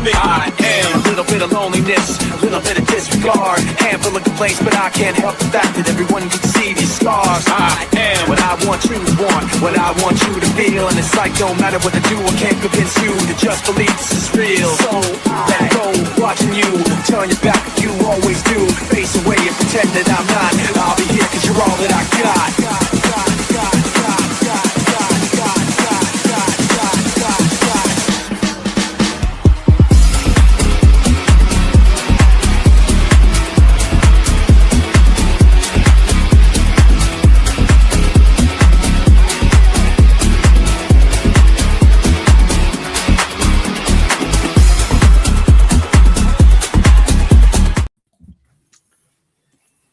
me. I am a little bit of loneliness, a little bit of disregard, handful of complaints, but I can't help the fact that everyone can see these scars. I am what I want you to want, what I want you to feel, and it's like no matter what I do, I can't convince you to just believe this is real. So let it go, watching you turn your back like you always do, face away and pretend that I'm not. I'll be here 'cause you're all that I got.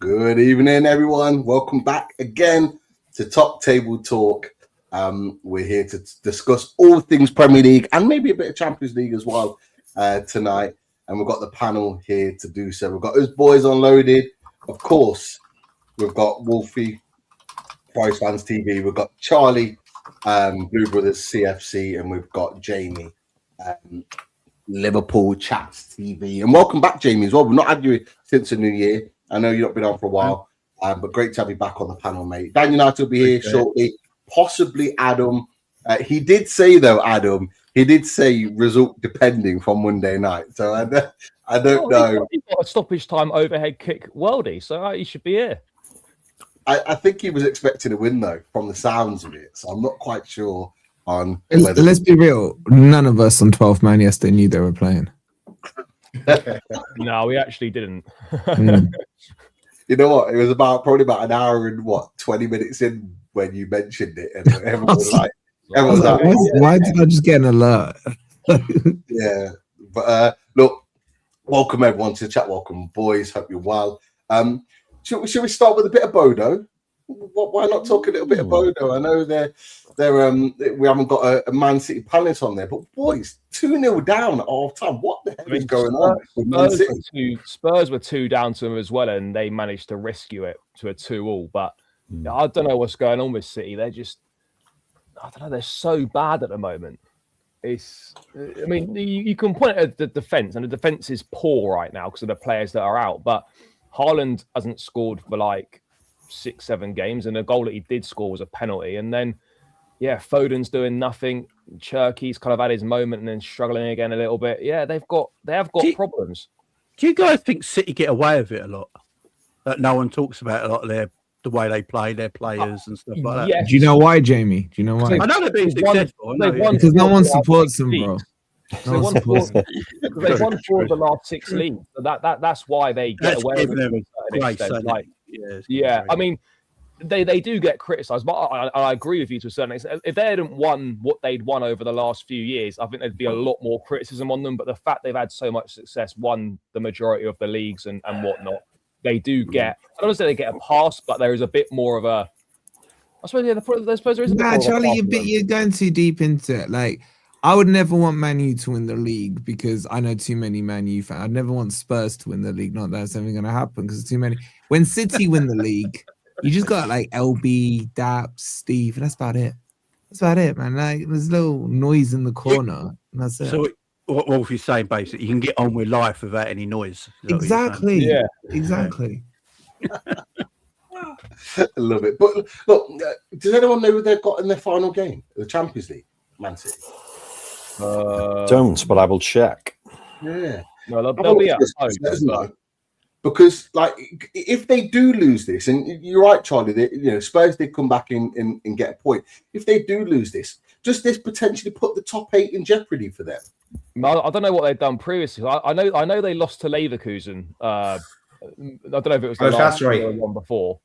Good evening, everyone. Welcome back again to Top Table Talk. We're here to discuss all things Premier League and maybe a bit of Champions League as well tonight. And we've got the panel here to do so. We've got us boys unloaded. Of course, we've got Wolfie, Price Fans TV. We've got Charlie, Blue Brothers CFC, and we've got Jamie, Liverpool Chats TV. And welcome back, Jamie, as well. We've not had you since the new year. I know you've not been on for a while, but great to have you back on the panel, mate. Dan United will be here shortly. Possibly Adam. He did say, though, Adam, he did say result depending from Monday night. So I don't know. He's got a stoppage time overhead kick worldie, so he should be here. I think he was expecting a win, though, from the sounds of it. So I'm not quite sure on whether... Let's be real. None of us on 12 man yesterday knew they were playing. No, we actually didn't. You know what? It was probably about an hour and 20 minutes in when you mentioned it, and everyone was like, "Why did I just get an alert?" Yeah, but look, welcome everyone to the chat. Welcome, boys. Hope you're well. Should we start with a bit of Bodo? Why not talk a little bit of Bodo? I know we haven't got a Man City Palace on there, but boys, 2-0 down at half time. What the hell is going on with Man City? Spurs were 2 down to them as well, and they managed to rescue it to a 2-2. But I don't know what's going on with City. They're just, I don't know, they're so bad at the moment. I mean, you can point at the defense, and the defense is poor right now because of the players that are out. But Haaland hasn't scored for like 6-7 games, and the goal that he did score was a penalty. And then, yeah, Foden's doing nothing. Cherky's kind of had his moment and then struggling again a little bit. Yeah, they have got problems. Do you guys think City get away with it a lot? That no one talks about a lot of the way they play, their players and stuff like that. Yes. Do you know why, Jamie? Do you know why? I know they're being successful. Because no one supports them, bro. They've won 4 of the last 6 leagues. So that's why they get away with it. Yeah, I mean, they do get criticised, but I agree with you to a certain extent. If they hadn't won what they'd won over the last few years, I think there'd be a lot more criticism on them. But the fact they've had so much success, won the majority of the leagues and whatnot, they do get, I don't want to say they get a pass, but there is a bit more of a, I suppose there is a bit more Charlie, of a pass. you're going too deep into it. Like, I would never want Man U to win the league because I know too many Man U fans. I'd never want Spurs to win the league. Not that it's ever going to happen because there's too many. When City win the league, you just got like LB, Daps, Steve. That's about it. That's about it, man. Like, there's a little noise in the corner. And that's it. So what Wolfie's saying, basically, you can get on with life without any noise. Exactly. Yeah. Exactly. I love it. But look, does anyone know who they've got in their final game? The Champions League, Man City. Don't, but I will check. Yeah. No, they'll be at home. Because, like, if they do lose this, and you're right, Charlie, Spurs did come back and get a point. If they do lose this, does this potentially put the top 8 in jeopardy for them? I don't know what they've done previously. I know they lost to Leverkusen. I don't know if it was the last one before.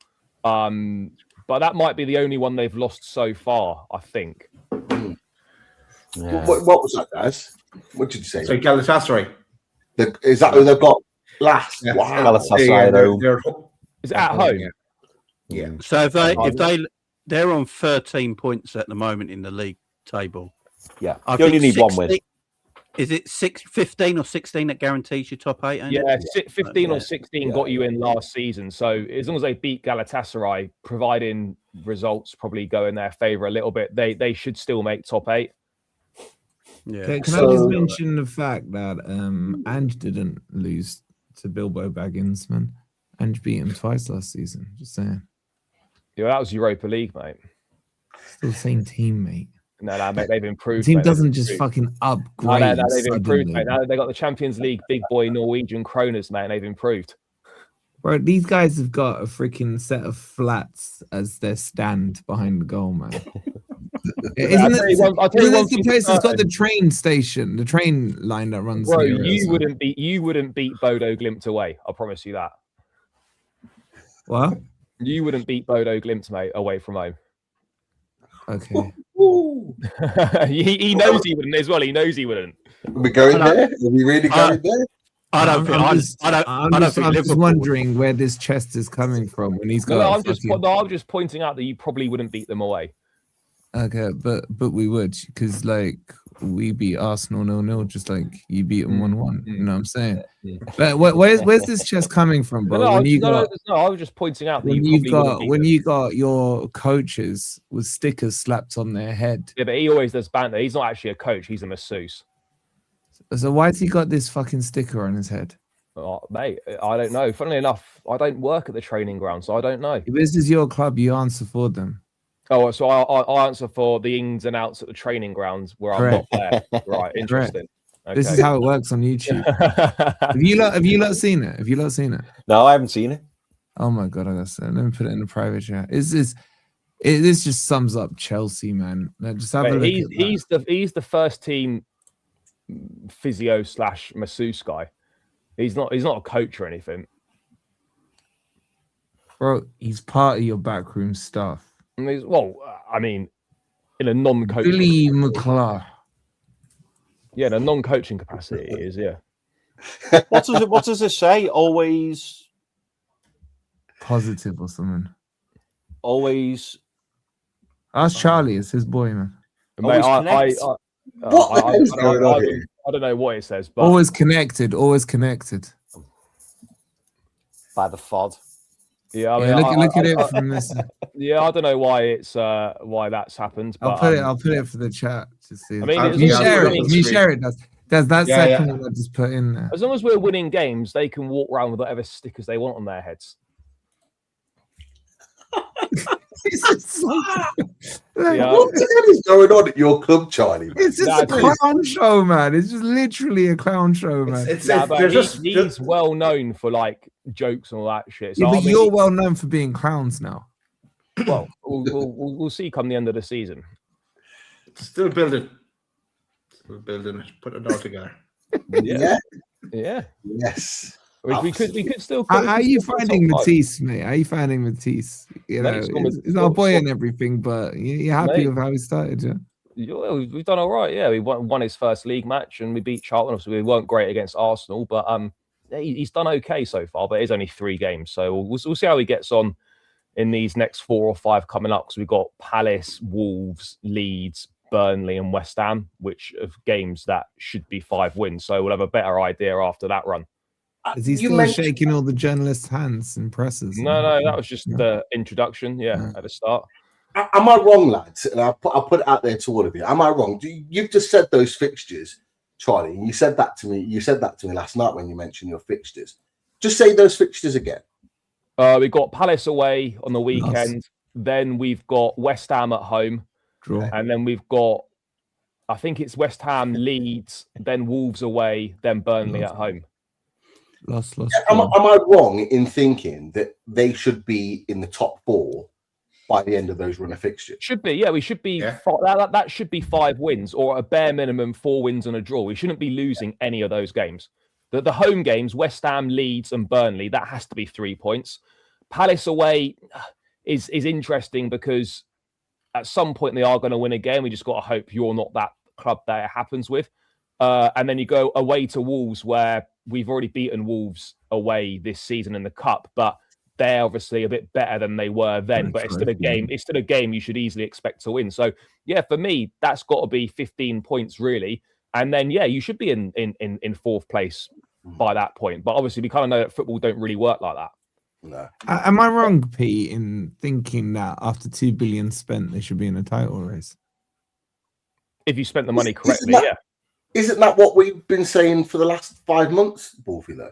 But that might be the only one they've lost so far, I think. Yeah. What was that, guys? What did you say? So Galatasaray. Is that who they've got last? Yeah. Wow. Galatasaray, Is it at home? Yeah. So if they're on 13 points at the moment in the league table. Yeah. You only need 1 win. Is it 15 or 16 that guarantees your top 8? Yeah, 15 or 16 got you in last season. So as long as they beat Galatasaray, providing results probably go in their favour a little bit, they should still make top 8. Yeah. Can I just mention the fact that Ange didn't lose to Bilbo Baggins, man. Ange beat him twice last season. Just saying. Yeah, that was Europa League, mate. Still the same team, mate. No, mate, they've improved. The team mate. doesn't just fucking upgrade. No, they've improved, suddenly. mate. Now they got the Champions League big boy Norwegian kroners, mate, and they've improved. Bro, these guys have got a freaking set of flats as their stand behind the goal, man. Isn't it the place that's got the train station, the train line that runs? Bro, you wouldn't beat Bodo Glimt away. I promise you that. What? You wouldn't beat Bodo Glimt, mate, away from home. Okay. he knows he wouldn't as well. He knows he wouldn't. Are we going there? Are we really going there? I'm just wondering where this chest is coming from when he's got. I'm just pointing out that you probably wouldn't beat them away. Okay, but we would, because like we beat Arsenal 0-0, just like you beat them 1-1. You know what I'm saying? But where's this chest coming from, bro? I was just pointing out that when you got your coaches with stickers slapped on their head. Yeah, but he always does banter. He's not actually a coach. He's a masseuse. So why's he got this fucking sticker on his head? Oh, mate, I don't know. Funnily enough, I don't work at the training ground, so I don't know. If this is your club, you answer for them. Oh, so I answer for the ins and outs at the training grounds where I'm not there. Right, interesting. Okay. This is how it works on YouTube. Have you lot seen it? Have you lot seen it? No, I haven't seen it. Oh my god, I gotta say, let me put it in the private chat. This just sums up Chelsea, man. Just have a look at he's the first team physio / masseuse guy. He's not a coach or anything. Bro, he's part of your backroom staff. I mean, in a non-coaching Billy McClure. Yeah, in a non-coaching capacity, it is. Yeah. What does it say? Always positive or something. Always. Ask Charlie. It's his boy, man. Mate, I don't know what it says, but always connected. Always connected. By the FOD. Yeah, I mean, look at it from this. Yeah, I don't know why it's why that's happened. But, I'll put it for the chat to see. I mean, can you share it? Can you share it? There's that second one I just put in there. As long as we're winning games, they can walk around with whatever stickers they want on their heads. What the hell is going on at your club, Charlie? It's just a clown show, man. It's just literally a clown show, man. He's well known for like jokes and all that shit. So, yeah, but you're well known for being clowns now. Well, we'll see come the end of the season. Still building it. Put it all together. Yeah. Yes. We could still. How are you finding Matisse, mate? How are you finding Matisse? You know, he's our boy and everything, but you're happy with how he started, yeah? We've done all right. Yeah, we won his first league match and we beat Charlton. Obviously, we weren't great against Arsenal, but he's done okay so far. But it's only 3 games, so we'll see how he gets on in these next 4 or 5 coming up. Because we've got Palace, Wolves, Leeds, Burnley, and West Ham, which of games that should be 5 wins. So we'll have a better idea after that run. Is he still shaking all the journalists' hands and presses? No, that was just the introduction. Yeah, at the start. Am I wrong, lads? And I'll put it out there to all of you. Am I wrong? You've just said those fixtures, Charlie. And you said that to me. You said that to me last night when you mentioned your fixtures. Just say those fixtures again. We've got Palace away on the weekend. Nice. Then we've got West Ham at home. Draw. And then we've got, I think it's West Ham, Leeds, then Wolves away, then Burnley at home. Lost. Am I wrong in thinking that they should be in the top 4 by the end of those run of fixtures? Should be, yeah. We should be. Yeah. That should be 5 wins, or a bare minimum 4 wins and a draw. We shouldn't be losing any of those games. The home games, West Ham, Leeds, and Burnley, that has to be 3 points. Palace away is interesting because at some point they are going to win again. We just got to hope you're not that club that it happens with. And then you go away to Wolves, where we've already beaten Wolves away this season in the cup, but they're obviously a bit better than they were then. But it's still a game. It's still a game you should easily expect to win. So yeah, for me, that's got to be 15 points really. And then yeah, you should be in 4th place by that point. But obviously, we kind of know that football don't really work like that. No. Am I wrong, Pete, in thinking that after 2 billion spent, they should be in a title race? If you spent the money correctly, yeah. isn't that what we've been saying for the last 5 months, Wolfie, though?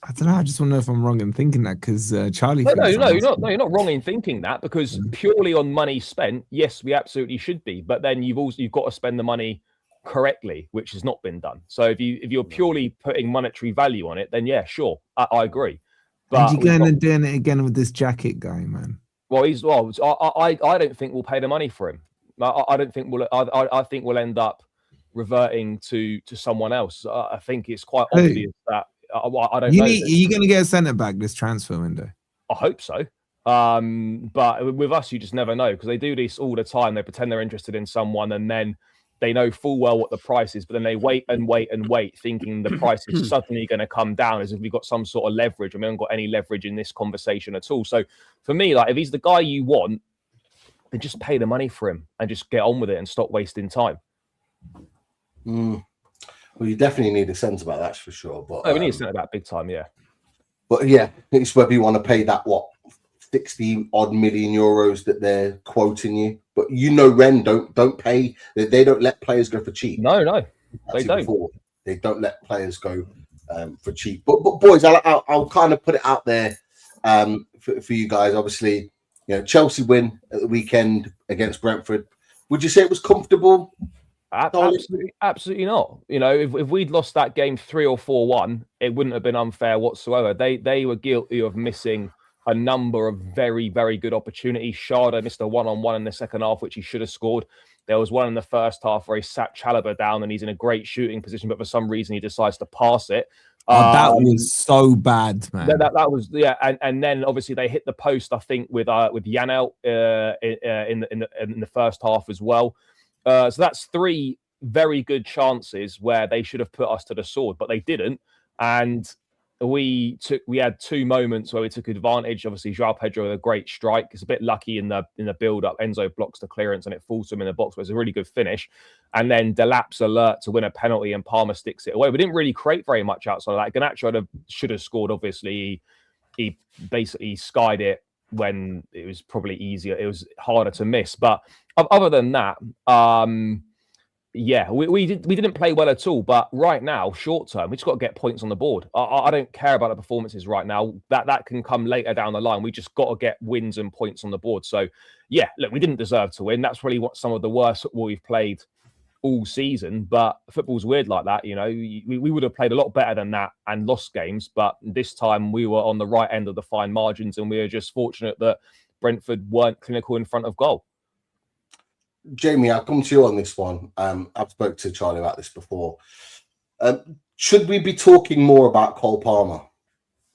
I don't know. I just want to know if I'm wrong in thinking that because Charlie. No, thinks you're not. No, you're not wrong in thinking that because purely on money spent, yes, we absolutely should be. But then you've got to spend the money correctly, which has not been done. So if you're purely putting monetary value on it, then yeah, sure, I agree. But and you're going and doing it again with this jacket guy, man. Well, I don't think we'll pay the money for him. I don't think we'll. I think we'll end up reverting to someone else. I think it's quite obvious that I don't know. Are you going to get a centre back this transfer window? I hope so. But with us, you just never know because they do this all the time. They pretend they're interested in someone and then they know full well what the price is, but then they wait and wait and wait, thinking the price is suddenly going to come down as if we've got some sort of leverage. And we haven't got any leverage in this conversation at all. So for me, like if he's the guy you want, then just pay the money for him and just get on with it and stop wasting time. Well, you definitely need a sense about that for sure. But we need a sense about big time, yeah. But yeah, it's whether you want to pay that 60 odd million euros that they're quoting you. But Ren don't pay. They don't let players go for cheap. No, they don't. Before. They don't let players go for cheap. But boys, I'll kind of put it out there for you guys. Obviously, Chelsea win at the weekend against Brentford. Would you say it was comfortable? Absolutely not. If we'd lost that game 3 or 4-1, it wouldn't have been unfair whatsoever. They were guilty of missing a number of very, very good opportunities. Sharda missed a one-on-one in the second half, which he should have scored. There was one in the first half where he sat Chalobah down and he's in a great shooting position, but for some reason he decides to pass it. That was so bad, man. That was and then obviously they hit the post. I think with Janelt in the first half as well. So that's 3 very good chances where they should have put us to the sword, but they didn't. And we had 2 moments where we took advantage. Obviously, João Pedro with a great strike. It's a bit lucky in the build-up. Enzo blocks the clearance and it falls to him in the box, but it's a really good finish. And then Delap's alert to win a penalty and Palmer sticks it away. We didn't really create very much outside of that. Garnacho should have scored, obviously. He basically skied it when it was probably easier. It was harder to miss. But other than that, we didn't play well at all. But right now, short term, we just got to get points on the board. I don't care about the performances right now. That can come later down the line. We just got to get wins and points on the board. So, yeah, look, we didn't deserve to win. That's really what some of the worst football we've played all season. But football's weird like that. We would have played a lot better than that and lost games. But this time we were on the right end of the fine margins and we were just fortunate that Brentford weren't clinical in front of goal. Jamie, I'll come to you on this one. I've spoke to Charlie about this before. Should we be talking more about Cole Palmer?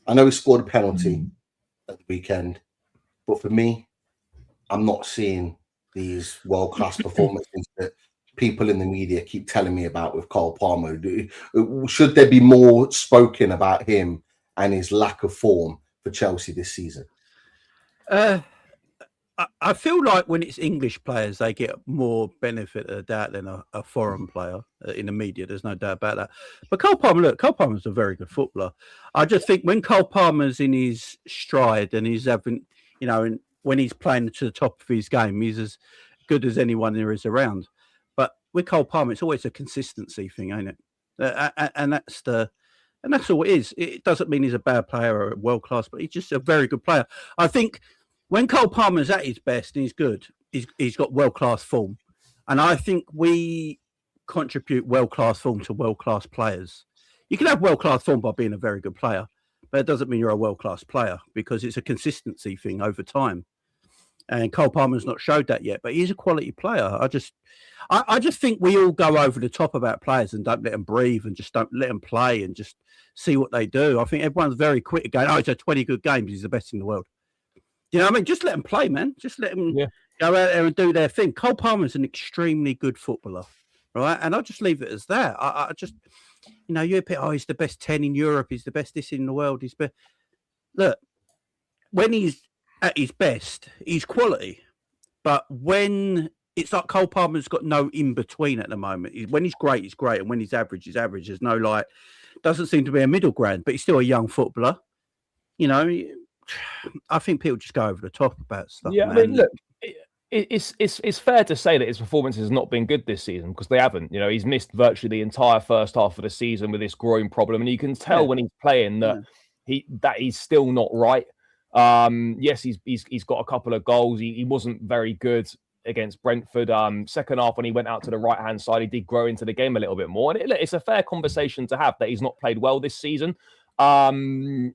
I know he scored a penalty at the weekend, but for me, I'm not seeing these world-class performances that people in the media keep telling me about with Cole Palmer. Should there be more spoken about him and his lack of form for Chelsea this season? I feel like when it's English players, they get more benefit of the doubt than a foreign player in the media. There's no doubt about that. But Cole Palmer's a very good footballer. I just think when Cole Palmer's in his stride and he's having, and when he's playing to the top of his game, he's as good as anyone there is around. But with Cole Palmer, it's always a consistency thing, ain't it? And that's all it is. It doesn't mean he's a bad player or a world class, but he's just a very good player. I think. When Cole Palmer's at his best and he's good, he's got world-class form. And I think we contribute world-class form to world-class players. You can have world-class form by being a very good player, but it doesn't mean you're a world-class player because it's a consistency thing over time. And Cole Palmer's not showed that yet, but he's a quality player. I just think we all go over the top about players and don't let them breathe and just don't let them play and just see what they do. I think everyone's very quick again. He's had 20 good games. He's the best in the world. You know what I mean? Just let them play, man. Just let them go out there and do their thing. Cole Palmer's an extremely good footballer, right? And I'll just leave it as that. I just, he's the best 10 in Europe. He's the best this in the world. Look, when he's at his best, he's quality. But when it's like Cole Palmer's got no in-between at the moment. When he's great, he's great. And when he's average, he's average. There's no, doesn't seem to be a middle ground. But he's still a young footballer. I think people just go over the top about stuff. Yeah, man. I mean, look, it's fair to say that his performance has not been good this season, because they haven't. You know, he's missed virtually the entire first half of the season with this groin problem, and you can tell when he's playing that he's still not right. Yes, he's got a couple of goals. He wasn't very good against Brentford. Second half, when he went out to the right hand side, he did grow into the game a little bit more, and it's a fair conversation to have that he's not played well this season. And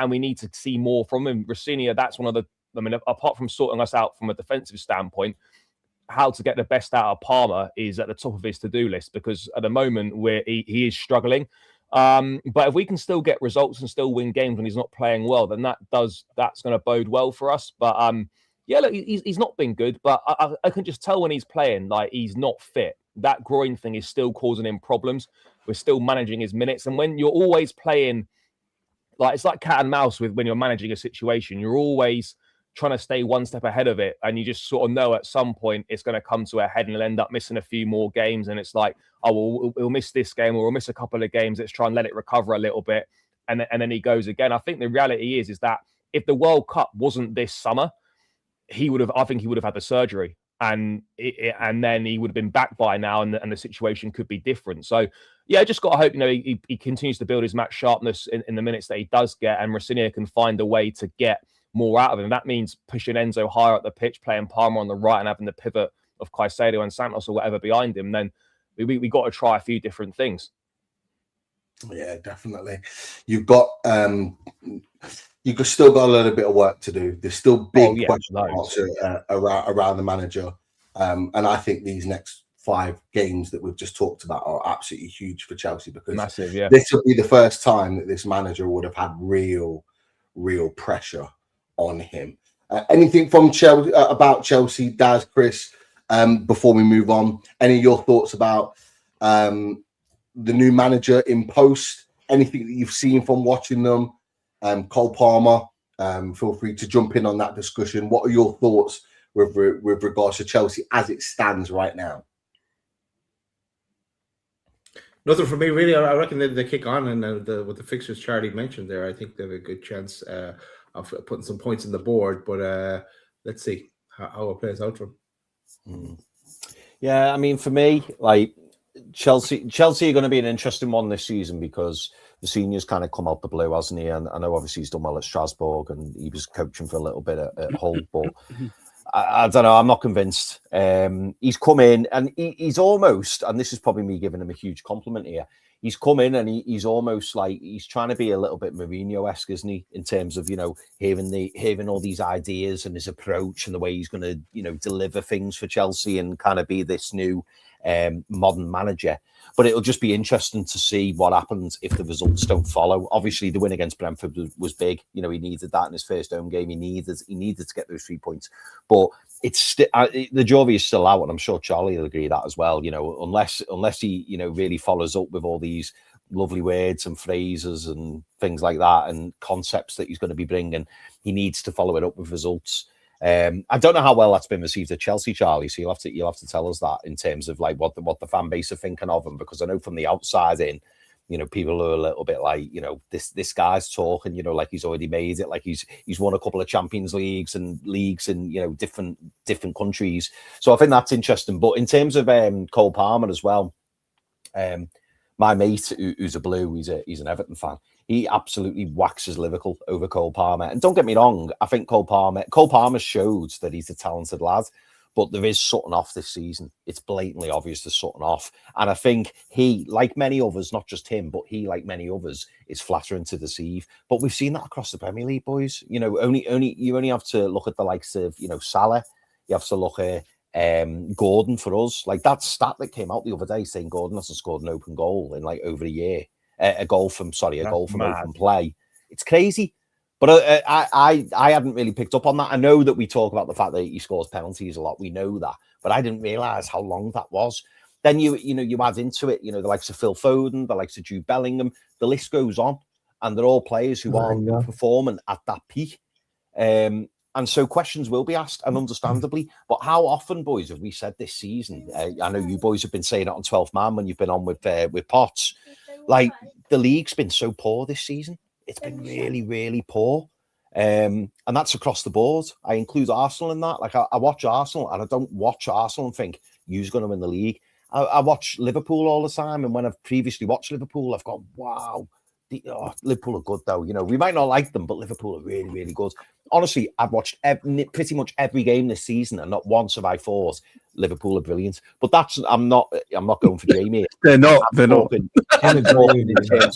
we need to see more from him. Rosenior, that's one of the. I mean, apart from sorting us out from a defensive standpoint, how to get the best out of Palmer is at the top of his to-do list, because at the moment he is struggling. But if we can still get results and still win games when he's not playing well, then that's going to bode well for us. But yeah, look, he's not been good, but I can just tell when he's playing, like, he's not fit. That groin thing is still causing him problems. We're still managing his minutes, and when you're always playing, like, it's like cat and mouse with when you're managing a situation, you're always trying to stay one step ahead of it, and you just sort of know at some point it's going to come to a head and he'll end up missing a few more games, and it's like, oh, well, we'll miss this game, or we'll miss a couple of games, let's try and let it recover a little bit, and then he goes again. I think the reality is that if the World Cup wasn't this summer, I think he would have had the surgery, and then he would have been back by now, and the situation could be different. So yeah, just got to hope, you know, he continues to build his match sharpness in the minutes that he does get, and Rosenior can find a way to get more out of him. That means pushing Enzo higher up the pitch, playing Palmer on the right, and having the pivot of Caicedo and Santos or whatever behind him. Then we got to try a few different things. Yeah, definitely. You've still got a little bit of work to do. There's still big question marks around the manager, and I think these next 5 games that we've just talked about are absolutely huge for Chelsea, because this will be the first time that this manager would have had real pressure on him. Anything from Chelsea about Chelsea, Daz, Chris, before we move on? Any of your thoughts about the new manager in post? Anything that you've seen from watching them? Cole Palmer, feel free to jump in on that discussion. What are your thoughts with regards to Chelsea as it stands right now? Nothing for me, really. I reckon they kick on, and with the fixtures Charlie mentioned there, I think they have a good chance of putting some points on the board. But let's see how it plays out for them. Yeah, I mean, for me, like, Chelsea are going to be an interesting one this season, because the senior's kind of come out the blue, hasn't he? And I know obviously he's done well at Strasbourg, and he was coaching for a little bit at Hull, but I don't know. I'm not convinced. He's come in and he's almost, and this is probably me giving him a huge compliment here, he's come in and he's almost like he's trying to be a little bit Mourinho-esque, isn't he? In terms of, you know, having all these ideas and his approach and the way he's going to, you know, deliver things for Chelsea and kind of be this new modern manager. But it'll just be interesting to see what happens if the results don't follow. Obviously, the win against Brentford was big. You know, he needed that in his first home game. He needed to get those 3 points. But it's the jury is still out, and I'm sure Charlie will agree that as well. You know, unless he, you know, really follows up with all these lovely words and phrases and things like that and concepts that he's going to be bringing, he needs to follow it up with results. I don't know how well that's been received at Chelsea, Charlie. So you'll have to tell us that in terms of like what the fan base are thinking of him, because I know from the outside in, you know, people are a little bit like, you know, this guy's talking, you know, like he's already made it, like he's won a couple of Champions Leagues in, you know, different countries. So I think that's interesting. But in terms of Cole Palmer as well, my mate who's a Blue, he's an Everton fan. He absolutely waxes lyrical over Cole Palmer. And don't get me wrong, I think Cole Palmer showed that he's a talented lad, but there is something off this season. It's blatantly obvious there's something off. And I think he, like many others, not just him, but he, like many others, is flattering to deceive. But we've seen that across the Premier League, boys. You know, you only have to look at the likes of, you know, Salah. You have to look at Gordon for us. Like that stat that came out the other day saying Gordon hasn't scored an open goal in like over a year. A goal from open play. It's crazy. But I hadn't really picked up on that. I know that we talk about the fact that he scores penalties a lot. We know that. But I didn't realise how long that was. Then you add into it, you know, the likes of Phil Foden, the likes of Jude Bellingham. The list goes on. And they're all players who aren't performing at that peak. And so questions will be asked, and understandably. But how often, boys, have we said this season? I know you boys have been saying it on 12th Man when you've been on with Potts. Like, the league's been so poor this season. It's been really, really poor. And that's across the board. I include Arsenal in that. Like I watch Arsenal and I don't watch Arsenal and think, who's going to win the league? I watch Liverpool all the time. And when I've previously watched Liverpool, I've gone, wow, Liverpool are good though. We might not like them, but Liverpool are really, really good. Honestly, I've watched pretty much every game this season, and not once have I thought Liverpool are brilliant. But I'm not going for Jamie. They're not. They're not. In terms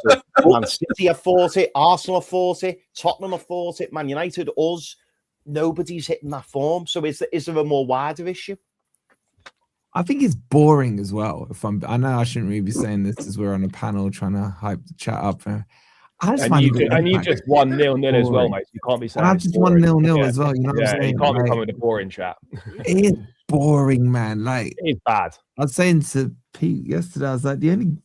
of Man City have fought it, Arsenal have fought it, Tottenham have fought it, Man United, us. Nobody's hitting that form. So is there a more wider issue? I think it's boring as well. I know I shouldn't really be saying this as we're on a panel trying to hype the chat up. You just won 0-0 as well, mate. You can't be saying. I just won 0-0 as well. You know what I'm saying? You can't be coming with a boring chat. It is boring, man. Like, it's bad. I was saying to Pete yesterday, I was like, the only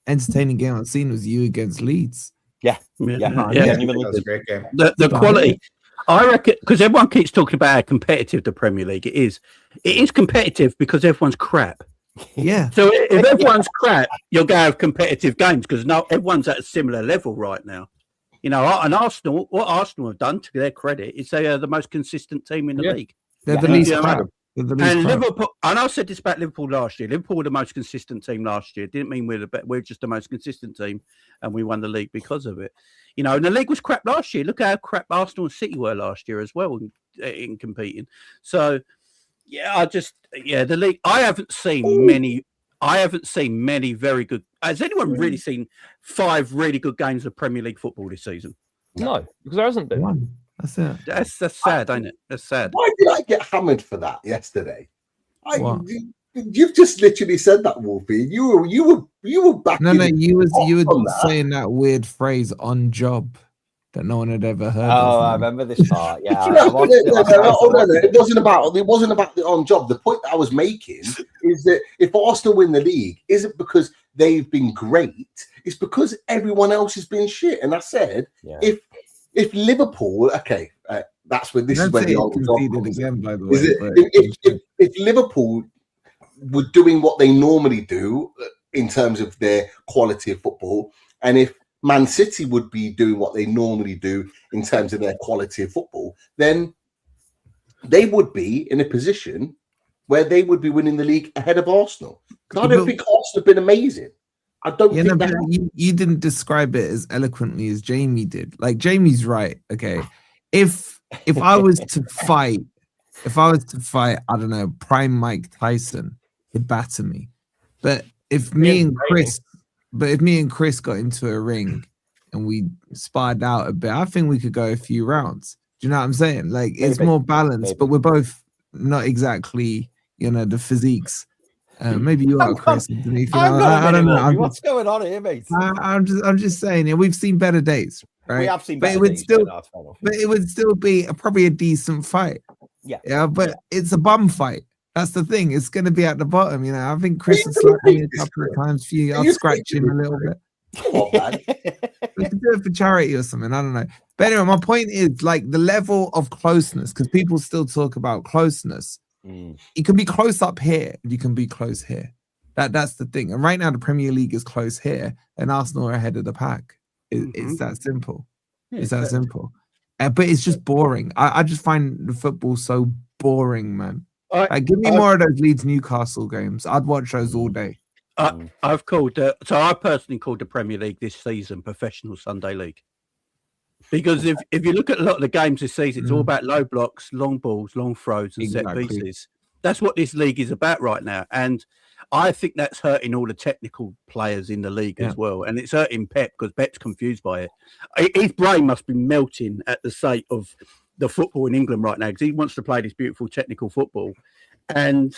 entertaining game I've seen was you against Leeds. Yeah. That was a great game. The quality. I reckon, because everyone keeps talking about how competitive the Premier League it is competitive because everyone's crap. Yeah. So if everyone's crap, you'll go have competitive games because everyone's at a similar level right now. And Arsenal, what Arsenal have done to their credit is they are the most consistent team in the league. They're the least crap. Liverpool, and I said this about Liverpool last year. Liverpool were the most consistent team last year. Didn't mean we're just the most consistent team, and we won the league because of it. And the league was crap last year. Look how crap Arsenal and City were last year as well in competing. So, the league. I haven't seen many very good. Has anyone really seen 5 really good games of Premier League football this season? No, because there hasn't been one. That's it. That's sad, ain't it? That's sad. Why did I get hammered for that yesterday? You've just literally said that, Wolfie. You were back. No, you were saying that weird phrase "on job" that no one had ever heard. I remember this part. Yeah, it wasn't about the on job. The point that I was making is that if Arsenal win the league, isn't because they've been great. It's because everyone else has been shit. And I said, if Liverpool, that's where this is where the on job comes again. By the way, if Liverpool were doing what they normally do in terms of their quality of football, and if Man City would be doing what they normally do in terms of their quality of football, then they would be in a position where they would be winning the league ahead of Arsenal. Because I don't think Arsenal have been amazing. I don't think that. You didn't describe it as eloquently as Jamie did. Like, Jamie's right. Okay, if I was to fight, I don't know, prime Mike Tyson, he'd batter me. But if me and Chris got into a ring and we sparred out a bit, I think we could go a few rounds. Do you know what I'm saying? Like, it's more balanced, but we're both not exactly, the physiques. Maybe you are, Chris. I don't know. What's going on here, mate? I'm just saying. We've seen better days, right? We have seen better days. But it would still be probably a decent fight. Yeah. But it's a bum fight. That's the thing. It's going to be at the bottom. I think Chris has slapped me a couple of times for you. I'll scratch him a little bit. We can do it for charity or something. I don't know. But anyway, my point is, like, the level of closeness, because people still talk about closeness. You can be close up here, you can be close here. That's the thing. And right now the Premier League is close here, and Arsenal are ahead of the pack. It's that simple. It's that simple. But it's just boring. I just find the football so boring, man. Give me more of those Leeds Newcastle games. I'd watch those all day. I've called I personally called the Premier League this season Professional Sunday League. Because if you look at a lot of the games this season, it's all about low blocks, long balls, long throws, and set pieces. That's what this league is about right now. And I think that's hurting all the technical players in the league as well. And it's hurting Pep because Pep's confused by it. His brain must be melting at the sight of the football in England right now because he wants to play this beautiful technical football. And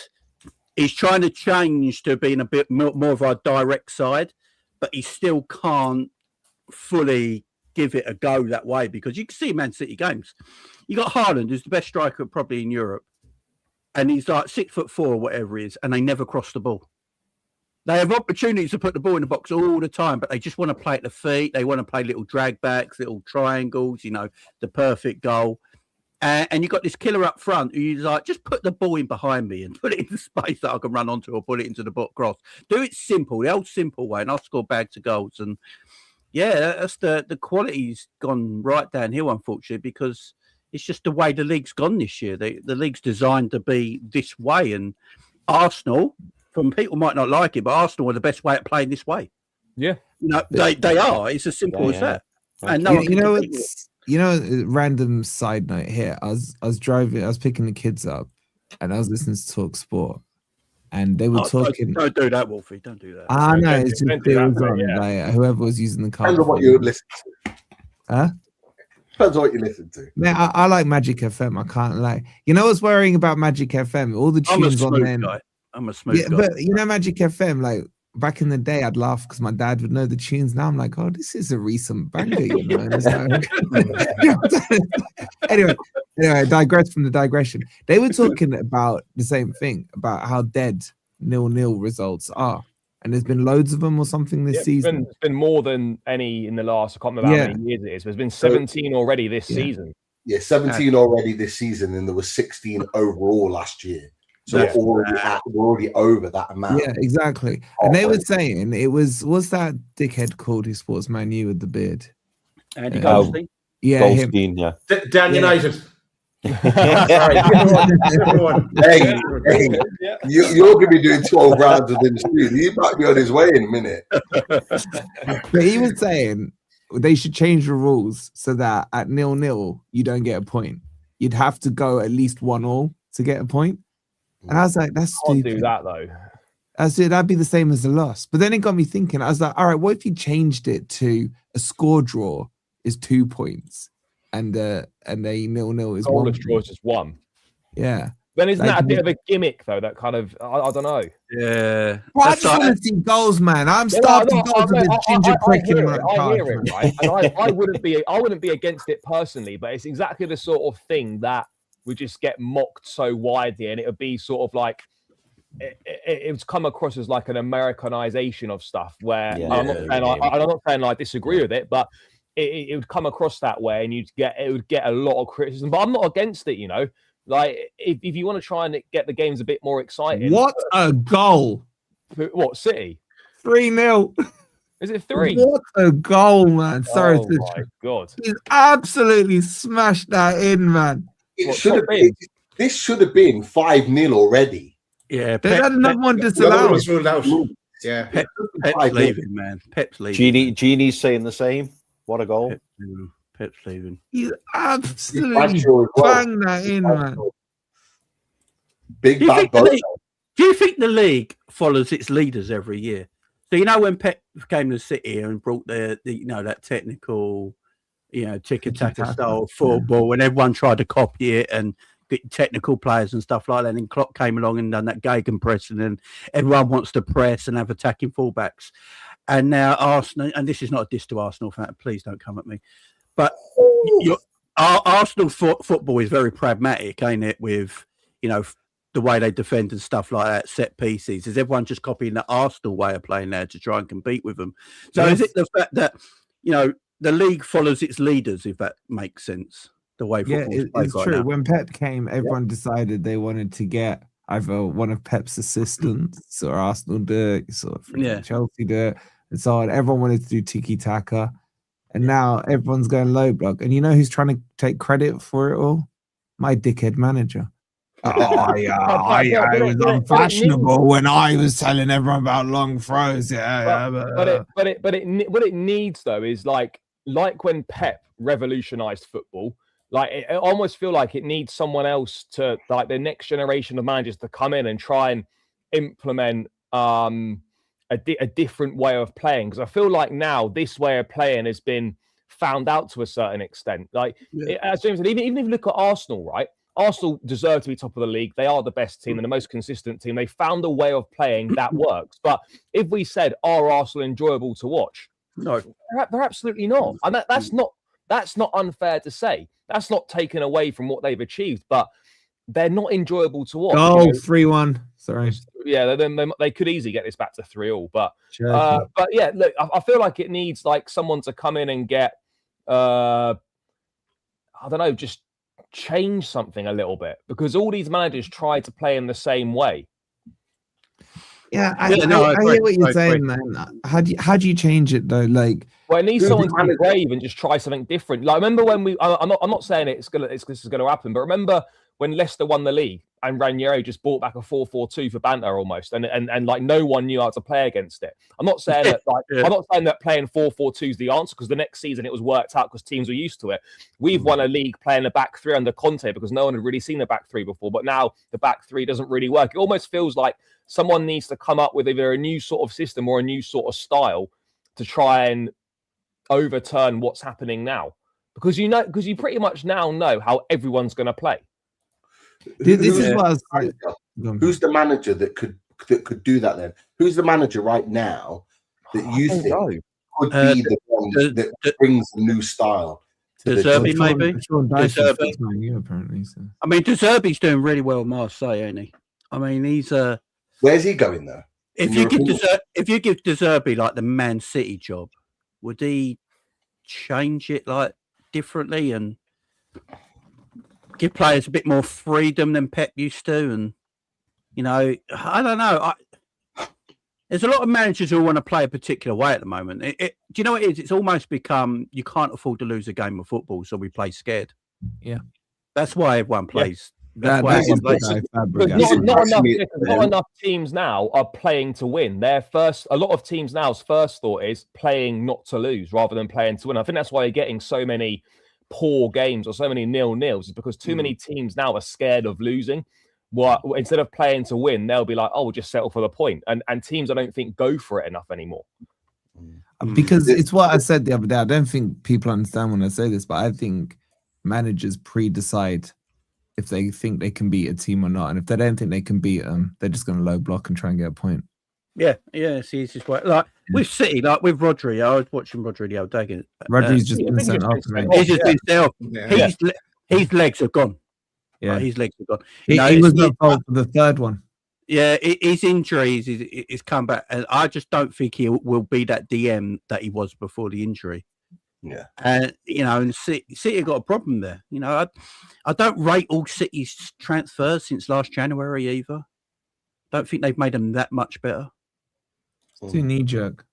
he's trying to change to being a bit more of a direct side, but he still can't fully give it a go that way because you can see Man City games. You got Haaland, who's the best striker probably in Europe, and he's like 6'4" or whatever he is, and they never cross the ball. They have opportunities to put the ball in the box all the time, but they just want to play at the feet. They want to play little drag backs, little triangles, the perfect goal. And you've got this killer up front who's like, just put the ball in behind me and put it into space that I can run onto or put it into the box cross. Do it simple, the old simple way, and I'll score bags of goals. And Yeah, that's the quality's gone right downhill, unfortunately, because it's just the way the league's gone this year. The league's designed to be this way, and Arsenal, from people might not like it, but Arsenal are the best way at playing this way. Yeah, they are. It's as simple as that. And no one you know, can it's random side note here. I was driving, I was picking the kids up, and I was listening to Talk Sport, and they were talking. Don't do that, Wolfie. Don't do that. I know, it's just don't do it that, was on, yeah. like whoever was using the car. Depends on what you listen to. Huh? Depends on what you listen to. Man, I like Magic FM. I can't lie. You know what's worrying about Magic FM? All the tunes on there. I'm a smooth guy. But you know, Magic FM, like back in the day, I'd laugh because my dad would know the tunes. Now I'm like, oh, this is a recent banger, you know. And it's like, anyway, I digress from the digression. They were talking about the same thing, about how dead 0-0 results are. And there's been loads of them or something this season. It's been more than any in the last, I can't remember how many years it is. There's been 17 already this season. Yeah, 17 already this season, and there was 16 overall last year. So we're already over that amount. Yeah, exactly. And they were saying it was that dickhead called who sports Man U with the beard? Andy Goldstein? Yeah, Goldstein, him. Dan United. Sorry, everyone. Hey, you're going to be doing 12 rounds within the studio. He might be on his way in a minute. But he was saying they should change the rules so that at 0-0 you don't get a point. You'd have to go at least 1-1 to get a point. And I was like, that's stupid. Can't do that though. I said that'd be the same as a loss. But then it got me thinking. I was like, all right, what if you changed it to a score draw is 2 points and a 0-0 is Goalless 1 draw is just 1. Yeah. Then isn't that a bit of a gimmick though? That kind of I don't know. Yeah. Well, I just want to see goals, man. I'm starting to go to the ginger prick in my I hear it, right? And I wouldn't be against it personally, but it's exactly the sort of thing that would just get mocked so widely, and it would be sort of like it would come across as like an Americanization of stuff. Where I'm not saying I disagree with it, but it would come across that way, and it would get a lot of criticism. But I'm not against it, you know. Like if you want to try and get the games a bit more exciting. What a goal! What, City? 3-0. Is it 3? What a goal, man! Sorry, my God, he's absolutely smashed that in, man. This should have been 5-0 already. Yeah, they had another one disallowed. Was ruled out. Yeah, Pep's leaving, man. Pep's leaving. Genie's saying the same. What a goal! Pep's leaving. He's absolutely banged that in, man. Big Do bad you think the league follows its leaders every year? So you know when Pep came to City and brought the that technical, tiki-taka style football, and everyone tried to copy it and get technical players and stuff like that. And then Klopp came along and done that gegenpress, and then everyone wants to press and have attacking fullbacks. And now Arsenal, and this is not a diss to Arsenal fan, please don't come at me, but Arsenal football is very pragmatic, ain't it? With the way they defend and stuff like that, set pieces. Is everyone just copying the Arsenal way of playing now to try and compete with them? So is it the fact that the league follows its leaders, if that makes sense? The way it's true. Now. When Pep came, everyone decided they wanted to get either one of Pep's assistants or Arsenal do it, or Chelsea do it, and so on. Everyone wanted to do tiki-taka, and now everyone's going low block. And you know who's trying to take credit for it all? My dickhead manager. I was unfashionable when I was telling everyone about long throws. What it needs though is like when Pep revolutionized football. Like I almost feel like it needs someone else to, like the next generation of managers, to come in and try and implement a different way of playing. Because I feel like now this way of playing has been found out to a certain extent. Like as James said, even if you look at Arsenal, right? Arsenal deserve to be top of the league. They are the best team and the most consistent team. They found a way of playing that works. But if we said, are Arsenal enjoyable to watch? No, they're absolutely not. And that's not unfair to say. That's not taken away from what they've achieved, but they're not enjoyable to watch. Oh, 3-1. Sorry. Yeah, they could easily get this back to 3-3. But yeah, look, I feel like it needs like someone to come in and get, I don't know, just change something a little bit, because all these managers try to play in the same way. Yeah, I agree. hear what you're I saying, agree. man. How do you change it though? Like, Well, it needs Who's someone the to be manager? brave and just try something different. Like, remember when I'm not saying this is gonna happen, but remember when Leicester won the league and Ranieri just brought back a 4-4-2 for banter almost, and like no one knew how to play against it. I'm not saying that I'm not saying that playing 4-4-2 is the answer, because the next season it was worked out because teams were used to it. We've won a league playing a back three under Conte because no one had really seen a back three before, but now the back three doesn't really work. It almost feels like someone needs to come up with either a new sort of system or a new sort of style to try and overturn what's happening now, because you pretty much now know how everyone's going to play. this is what I was Who's the manager that could do that then? Who's the manager right now that you think could be the one that brings a new style to De Zerbi, maybe? De Zerbi. Apparently, so. I mean, De Zerbi's doing really well at Marseille, ain't he? I mean, he's where's he going though? if you give De Zerbi like the Man City job, would he change it like differently and give players a bit more freedom than Pep used to? And you know, I don't know. There's a lot of managers who want to play a particular way at the moment. Do you know what it is? It's almost become you can't afford to lose a game of football, so we play scared. Yeah, that's why everyone plays. Not enough teams now are playing to win. A lot of teams now's first thought is playing not to lose rather than playing to win. I think that's why you're getting so many poor games or so many 0-0s, is because too many teams now are scared of losing. Instead of playing to win, they'll be like, "Oh, we'll just settle for the point." And teams, I don't think, go for it enough anymore. Because it's what I said the other day. I don't think people understand when I say this, but I think managers pre-decide if they think they can beat a team or not, and if they don't think they can beat them, they're just going to low block and try and get a point. Yeah. See, it's just like with City, like with Rodri. I was watching Rodri the other day. Rodri's just been sent off. He's just been sent off. His legs are gone. Yeah, his legs are gone. He was not fault for the third one. Yeah, his injuries is come back, and I just don't think he will be that DM that he was before the injury. Yeah, and and City got a problem there. I don't rate all City's transfers since last January either. Don't think they've made them that much better. Too knee jerk.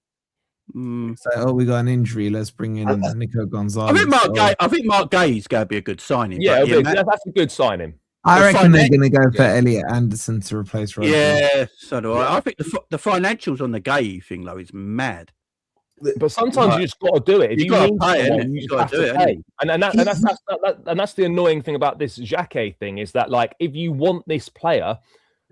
So, we got an injury. Let's bring in Nico Gonzalez. I think Mark Gay is going to be a good signing. Yeah, that's a good signing. I reckon they're going to go for Elliot Anderson to replace Rodri. Yeah, so do I. I think the financials on the Gay thing though is mad. But sometimes you just got to do it. If you need someone, you got to do it. Pay. And that's the annoying thing about this Xhaka thing, is that like if you want this player,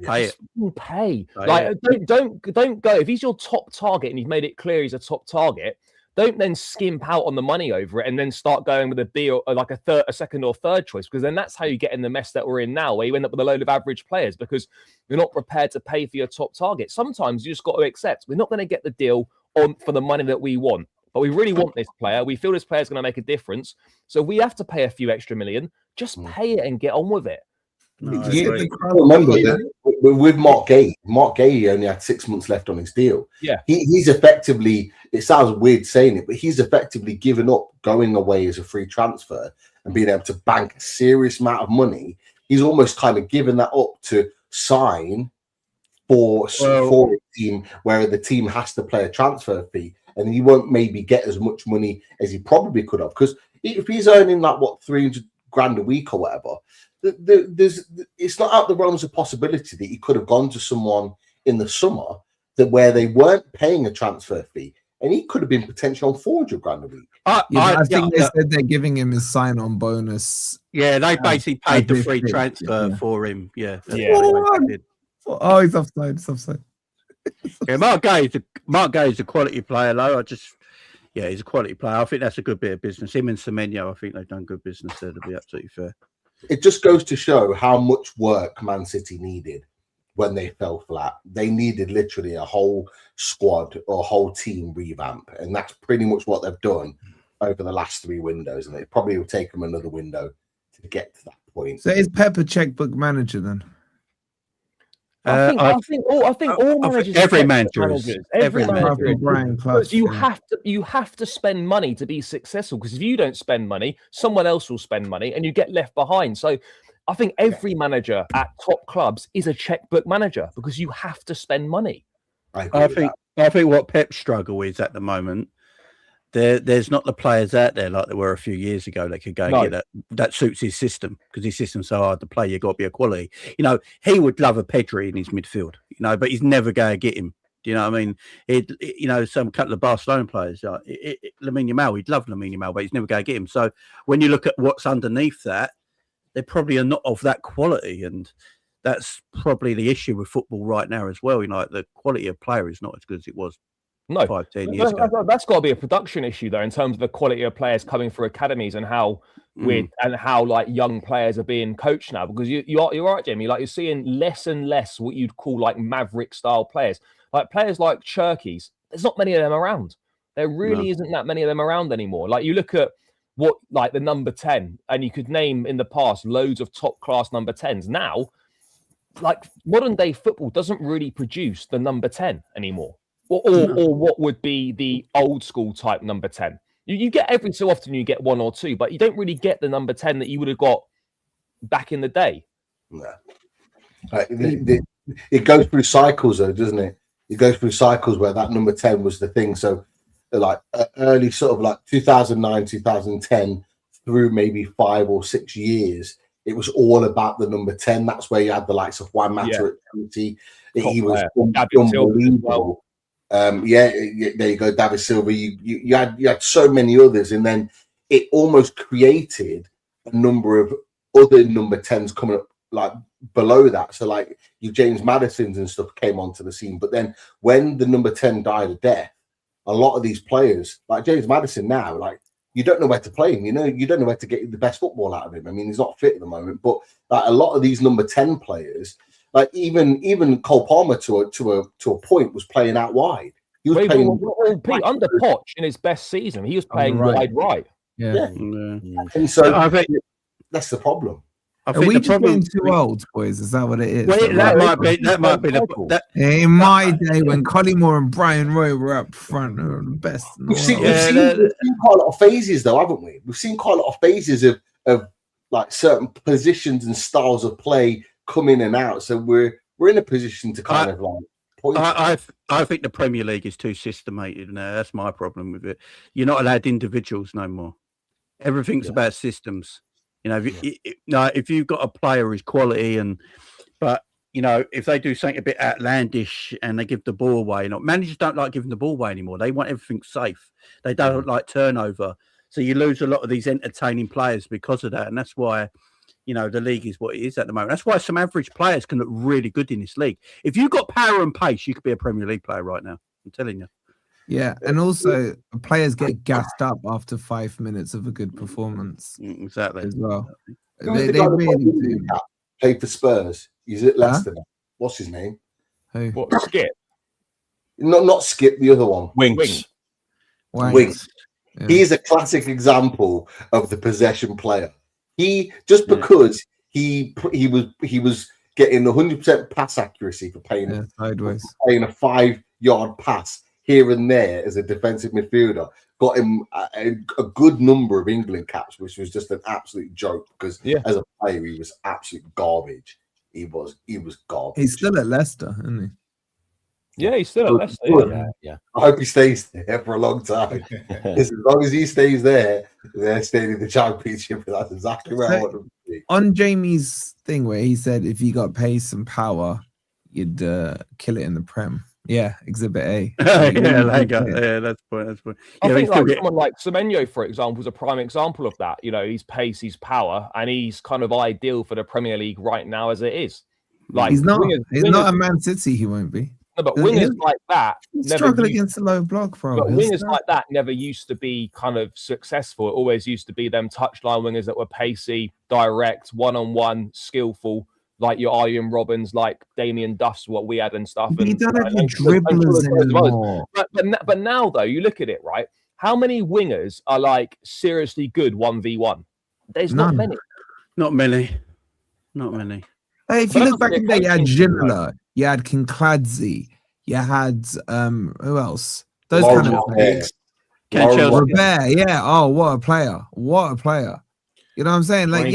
pay. Like don't go if he's your top target and you've made it clear he's a top target. Don't then skimp out on the money over it and then start going with a B or like a second or third choice, because then that's how you get in the mess that we're in now, where you end up with a load of average players because you're not prepared to pay for your top target. Sometimes you just got to accept we're not going to get the deal for the money that we want, but we really want this player. We feel this player is going to make a difference, so we have to pay a few extra million. Just pay it and get on with it. Remember that with Mark Gay he only had 6 months left on his deal. Yeah, he's effectively, it sounds weird saying it, but he's effectively given up going away as a free transfer and being able to bank a serious amount of money. He's almost kind of given that up to sign for a team where the team has to play a transfer fee, and he won't maybe get as much money as he probably could have, because if he's earning like $300,000 a week or whatever, it's not out the realms of possibility that he could have gone to someone in the summer where they weren't paying a transfer fee, and he could have been potentially on $400,000 a week. I think they said they're giving him his sign-on bonus. Yeah, they basically paid the free transfer for him. Yeah. Oh, he's offside. Yeah, Mark Gay is a quality player, though. He's a quality player. I think that's a good bit of business. Him and Semenyo, I think they've done good business there, to be absolutely fair. It just goes to show how much work Man City needed when they fell flat. They needed literally a whole squad or a whole team revamp, and that's pretty much what they've done over the last 3 windows, and it probably will take them another window to get to that point. So is Pep a checkbook manager then? I think all managers, every manager is. Because you have to spend money to be successful. Because if you don't spend money, someone else will spend money, and you get left behind. So, I think every manager at top clubs is a checkbook manager because you have to spend money. I agree with that. I think what Pep's struggle is at the moment, there's not the players out there like there were a few years ago that could go and get that suits his system, because his system's so hard to play. You've got to be a quality. You know, he would love a Pedri in his midfield, you know, but he's never going to get him. Do you know what I mean? You know, some couple of Barcelona players, Lamine Yamal, he'd love Lamine Yamal, but he's never going to get him. So when you look at what's underneath that, they probably are not of that quality, and that's probably the issue with football right now as well. You know, like the quality of player is not as good as it was 5-10 years ago. That's got to be a production issue, though, in terms of the quality of players coming through academies and how like young players are being coached now. Because you're right, Jamie. Like, you're seeing less and less what you'd call like maverick style players, like players like Cherkis. There's not many of them around. There really isn't that many of them around anymore. Like, you look at what like the number 10, and you could name in the past loads of top class number 10s. Now, like, modern day football doesn't really produce the number 10 anymore. Or what would be the old school type number 10. You get every so often, you get one or two, but you don't really get the number 10 that you would have got back in the day. Yeah. It goes through cycles, though, doesn't it? It goes through cycles where that number 10 was the thing. So, like, early sort of like 2009, 2010 through maybe 5 or 6 years, it was all about the number 10. That's where you had the likes of Juan Mata at 20. He was unbelievable. There you go, David Silva. You had so many others, and then it almost created a number of other number 10s coming up like below that. So like your James Madisons and stuff came onto the scene. But then when the number 10 died a death, a lot of these players, like James Madison now, like, you don't know where to play him. You know, you don't know where to get the best football out of him. I mean, he's not fit at the moment, but like a lot of these number 10 players, like even Cole Palmer to a point was playing out wide. He was playing under Poch in his best season. He was playing wide right. Yeah. And so I think that's the problem. Are we just getting too old, boys? Is that what it is? Well, that might be the in my day when Collymore and Brian Roy were up front, they were the best. We've seen quite a lot of phases, though, haven't we? We've seen quite a lot of phases of like certain positions and styles of play come in and out. So we're in a position to kind of like point. I think the Premier League is too systemated now. That's my problem with it. You're not allowed individuals no more. Everything's about systems. You know, if you've got a player who's quality, but you know, if they do something a bit outlandish and they give the ball away, managers don't like giving the ball away anymore. They want everything safe. They don't like turnover. So you lose a lot of these entertaining players because of that, and that's why, you know, the league is what it is at the moment. That's why some average players can look really good in this league. If you've got power and pace, you could be a Premier League player right now. I'm telling you. Yeah, and also players get gassed up after 5 minutes of a good performance. Exactly. As well. They really do. Played for Spurs. He's at Leicester. Huh? What's his name? Who? What, Skip? Not Skip, the other one. Wings. Yeah. He's a classic example of the possession player. Because he was getting 100% pass accuracy for playing sideways, playing a 5-yard pass here and there as a defensive midfielder, got him a good number of England caps, which was just an absolute joke because as a player he was absolute garbage. He was garbage. He's still at Leicester, isn't he? Yeah, he's still at Leicester. Yeah. I hope he stays there for a long time. As long as he stays there, they're staying in the Championship. That's exactly where I want them to be. On Jamie's thing where he said if you got pace and power, you'd kill it in the Prem. Yeah, Exhibit A. That's the point. I think like someone like Semenyo, for example, is a prime example of that. You know, he's pace, he's power, and he's kind of ideal for the Premier League right now as it is. Like he's not a Man City, he won't be. No, but wingers like that struggle against the low block, bro. But wingers like that never used to be kind of successful. It always used to be them touchline wingers that were pacey, direct, one-on-one, skillful, like your Arjen Robbins, like Damien Duff's what we had and stuff. But he don't have any dribblers anymore. But now, though, you look at it, right? How many wingers are like seriously good 1v1? There's not many. Not many. Hey, if you look back in the day, you had Ginola, you had Kinkladze, you had who else? Those kind of players. Robert, yeah. Oh, what a player! You know what I'm saying? Like,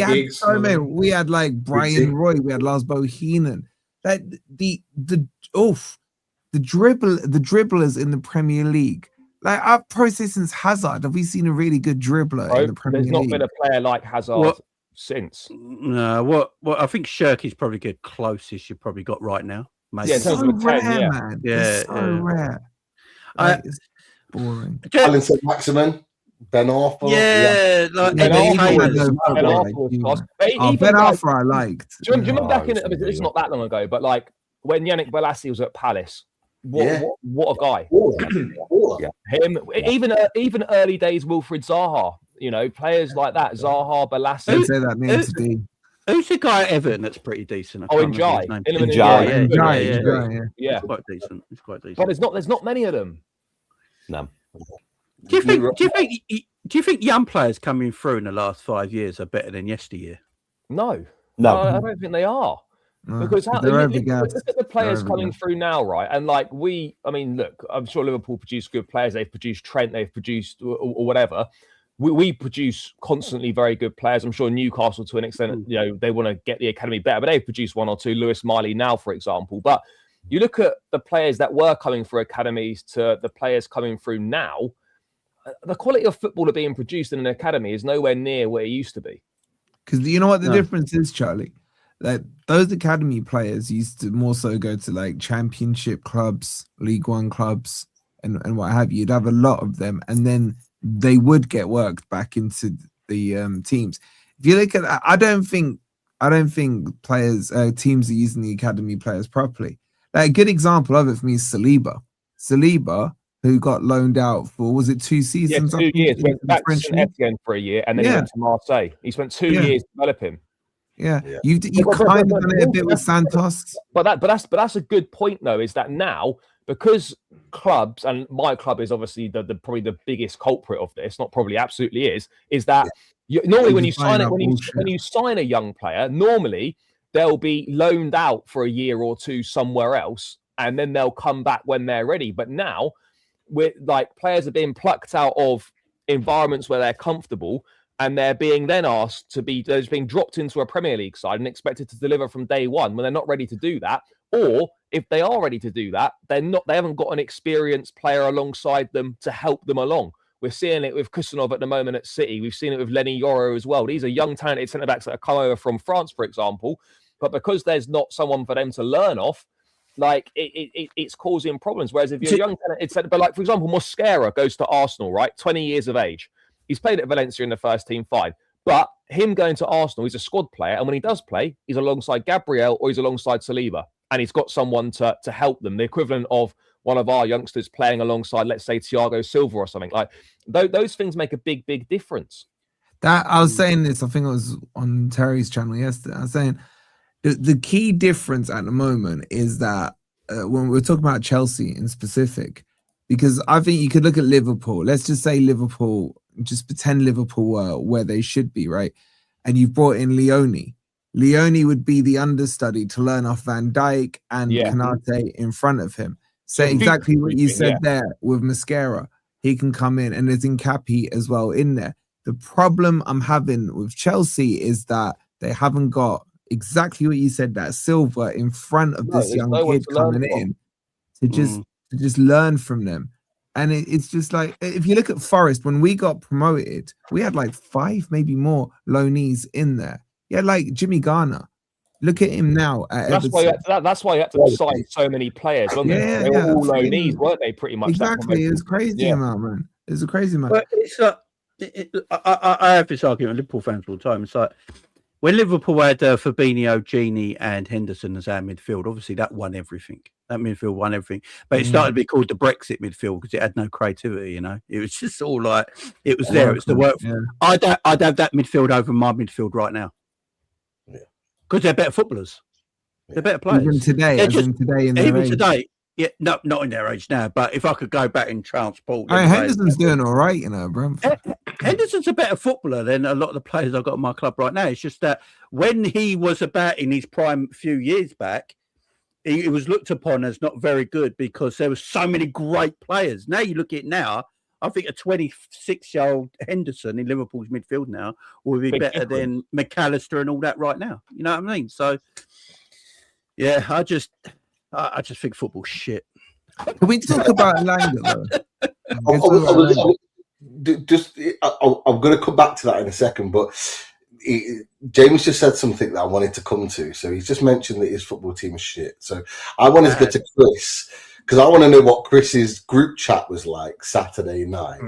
we had like Brian Roy, we had Lars Bohinen. That the the dribblers in the Premier League. Like our process since Hazard, have we seen a really good dribbler in the Premier There's not League? been a player like Hazard since. No, what I think Shirky's probably good closest you've probably got right now. Maybe. Yeah, It's in terms so of a 10, rare, yeah. man. Yeah, It's so rare. Like, it's boring. Alan Saint-Maximin, Ben Arthur. Yeah, like Yeah, Ben but Arthur even was- I know Ben football, Arthur like, was you class. know. But Oh, even Ben like, Arthur I liked. do you remember Oh, back in? it was It's not that long ago, but like when Yannick Bolasie was at Palace, Yeah. what a guy! Baller. Yeah, him. Even early days, Wilfried Zaha. You know, players like that, Zaha, Bolasie. Don't say that name to D. who's the guy at Everton that's pretty decent? I Oh, can't remember his Njai. name. Iliman Njai. Njai. Yeah. Yeah, It's quite decent. It's quite decent. but there's not many of them. No. Do you think young players coming through in the last 5 years are better than yesteryear? No, No. I don't think they are. No, Because they're look overgassed. at the players They're coming overgassed. through now, right? And like I mean, look, I'm sure Liverpool produce good players. They've produced Trent, they've produced or whatever. We produce constantly very good players. I'm sure Newcastle, to an extent, you know, they want to get the academy better, but they've produced one or two. Lewis Miley now, for example. But you look at the players that were coming through academies to the players coming through now. The quality of football being produced in an academy is nowhere near where it used to be. Because you know what the No. difference is, Charlie? Like those academy players used to more so go to like championship clubs, League One clubs, and what have you. You'd have a lot of them, and then they would get worked back into the teams. If you look at that, I don't think players teams are using the academy players properly. Like a good example of it for me is Saliba, who got loaned out for, was it 2 Yeah, seasons? 2 years. Went back to French St. league? Etienne for a year, and then he Yeah. went to Marseille. He spent 2 Yeah. years developing. Yeah, Yeah. you But- kind of but- done it a bit with Santos. But that's a good point though. Is that now because clubs, and my club is obviously the probably the biggest culprit of this. Not probably, absolutely is that normally when you sign it when you sign a young player, normally they'll be loaned out for a year or two somewhere else, and then they'll come back when they're ready. But now, with like players are being plucked out of environments where they're comfortable, and they're being then asked to be they're just being dropped into a Premier League side and expected to deliver from day one when they're not ready to do that. Or if they are ready to do that, they haven't got an experienced player alongside them to help them along. We're seeing it with Kusanov at the moment at City. We've seen it with Lenny Yoro as well. These are young, talented centre-backs that have come over from France, for example. But because there's not someone for them to learn off, like it's causing problems. Whereas if you're a young talented, but like for example, Mosquera goes to Arsenal, right? 20 years of age. He's played at Valencia in the first team, fine. But him going to Arsenal, he's a squad player. And when he does play, he's alongside Gabriel or he's alongside Saliba. And he's got someone to help them. The equivalent of one of our youngsters playing alongside, let's say, Thiago Silva or something. Like those things make a big, big difference. That I was saying this, I think it was on Terry's channel yesterday. I was saying the key difference at the moment is that when we're talking about Chelsea in specific, because I think you could look at Liverpool. Let's just say Liverpool, just pretend Liverpool were where they should be, right? And you've brought in Leone. Leone would be the understudy to learn off Van Dijk and Kanate in front of him. So exactly what you said there with Mosquera. He can come in, and there's Nkapi as well in there. The problem I'm having with Chelsea is that they haven't got exactly what you said, that Silva in front of this young kid coming in to just learn from them. And it's just like, if you look at Forest, when we got promoted, we had like 5, maybe more loanees in there. Yeah, like Jimmy Garner. Look at him now. That's why you had to sign so many players, wasn't it? They were all loanees, weren't they? Pretty much. Exactly. It was crazy amount, man. It was a crazy amount. But it's I have this argument with Liverpool fans all the time. It's like when Liverpool had Fabinho, Gini, and Henderson as our midfield, obviously that won everything. That midfield won everything. But it started to be called the Brexit midfield because it had no creativity, you know. It was just all like, it was there. It was the work. Yeah. I'd have that midfield over my midfield right now. Because they're better footballers. They're better players. Even today, today. Yeah, no, not in their age now. But if I could go back in transport, Henderson's doing all right, you know, bro. Henderson's a better footballer than a lot of the players I've got in my club right now. It's just that when he was about in his prime few years back, he was looked upon as not very good because there were so many great players. Now you look at it now, I think a 26-year-old Henderson in Liverpool's midfield now will be better than McAllister and all that right now. You know what I mean? So, yeah, I just think football's shit. Can we talk about Langer though? I'm going to come back to that in a second, but James just said something that I wanted to come to. So he's just mentioned that his football team is shit. So I wanted to go to Chris, because I want to know what Chris's group chat was like Saturday night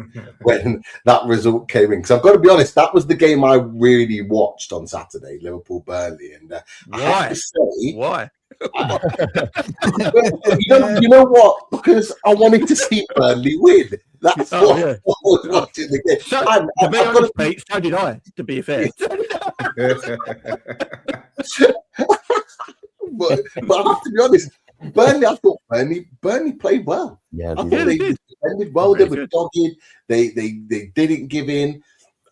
when that result came in. Because I've got to be honest, that was the game I really watched on Saturday, Liverpool-Burnley. And I have to say... Why? you know what? Because I wanted to see Burnley win. That's I was watching the game. So, to be honest, Pete, so did I, to be fair. but I have to be honest, Burnley, I thought Burnley played well. Yeah, I thought they defended well. They were dogged. They didn't give in.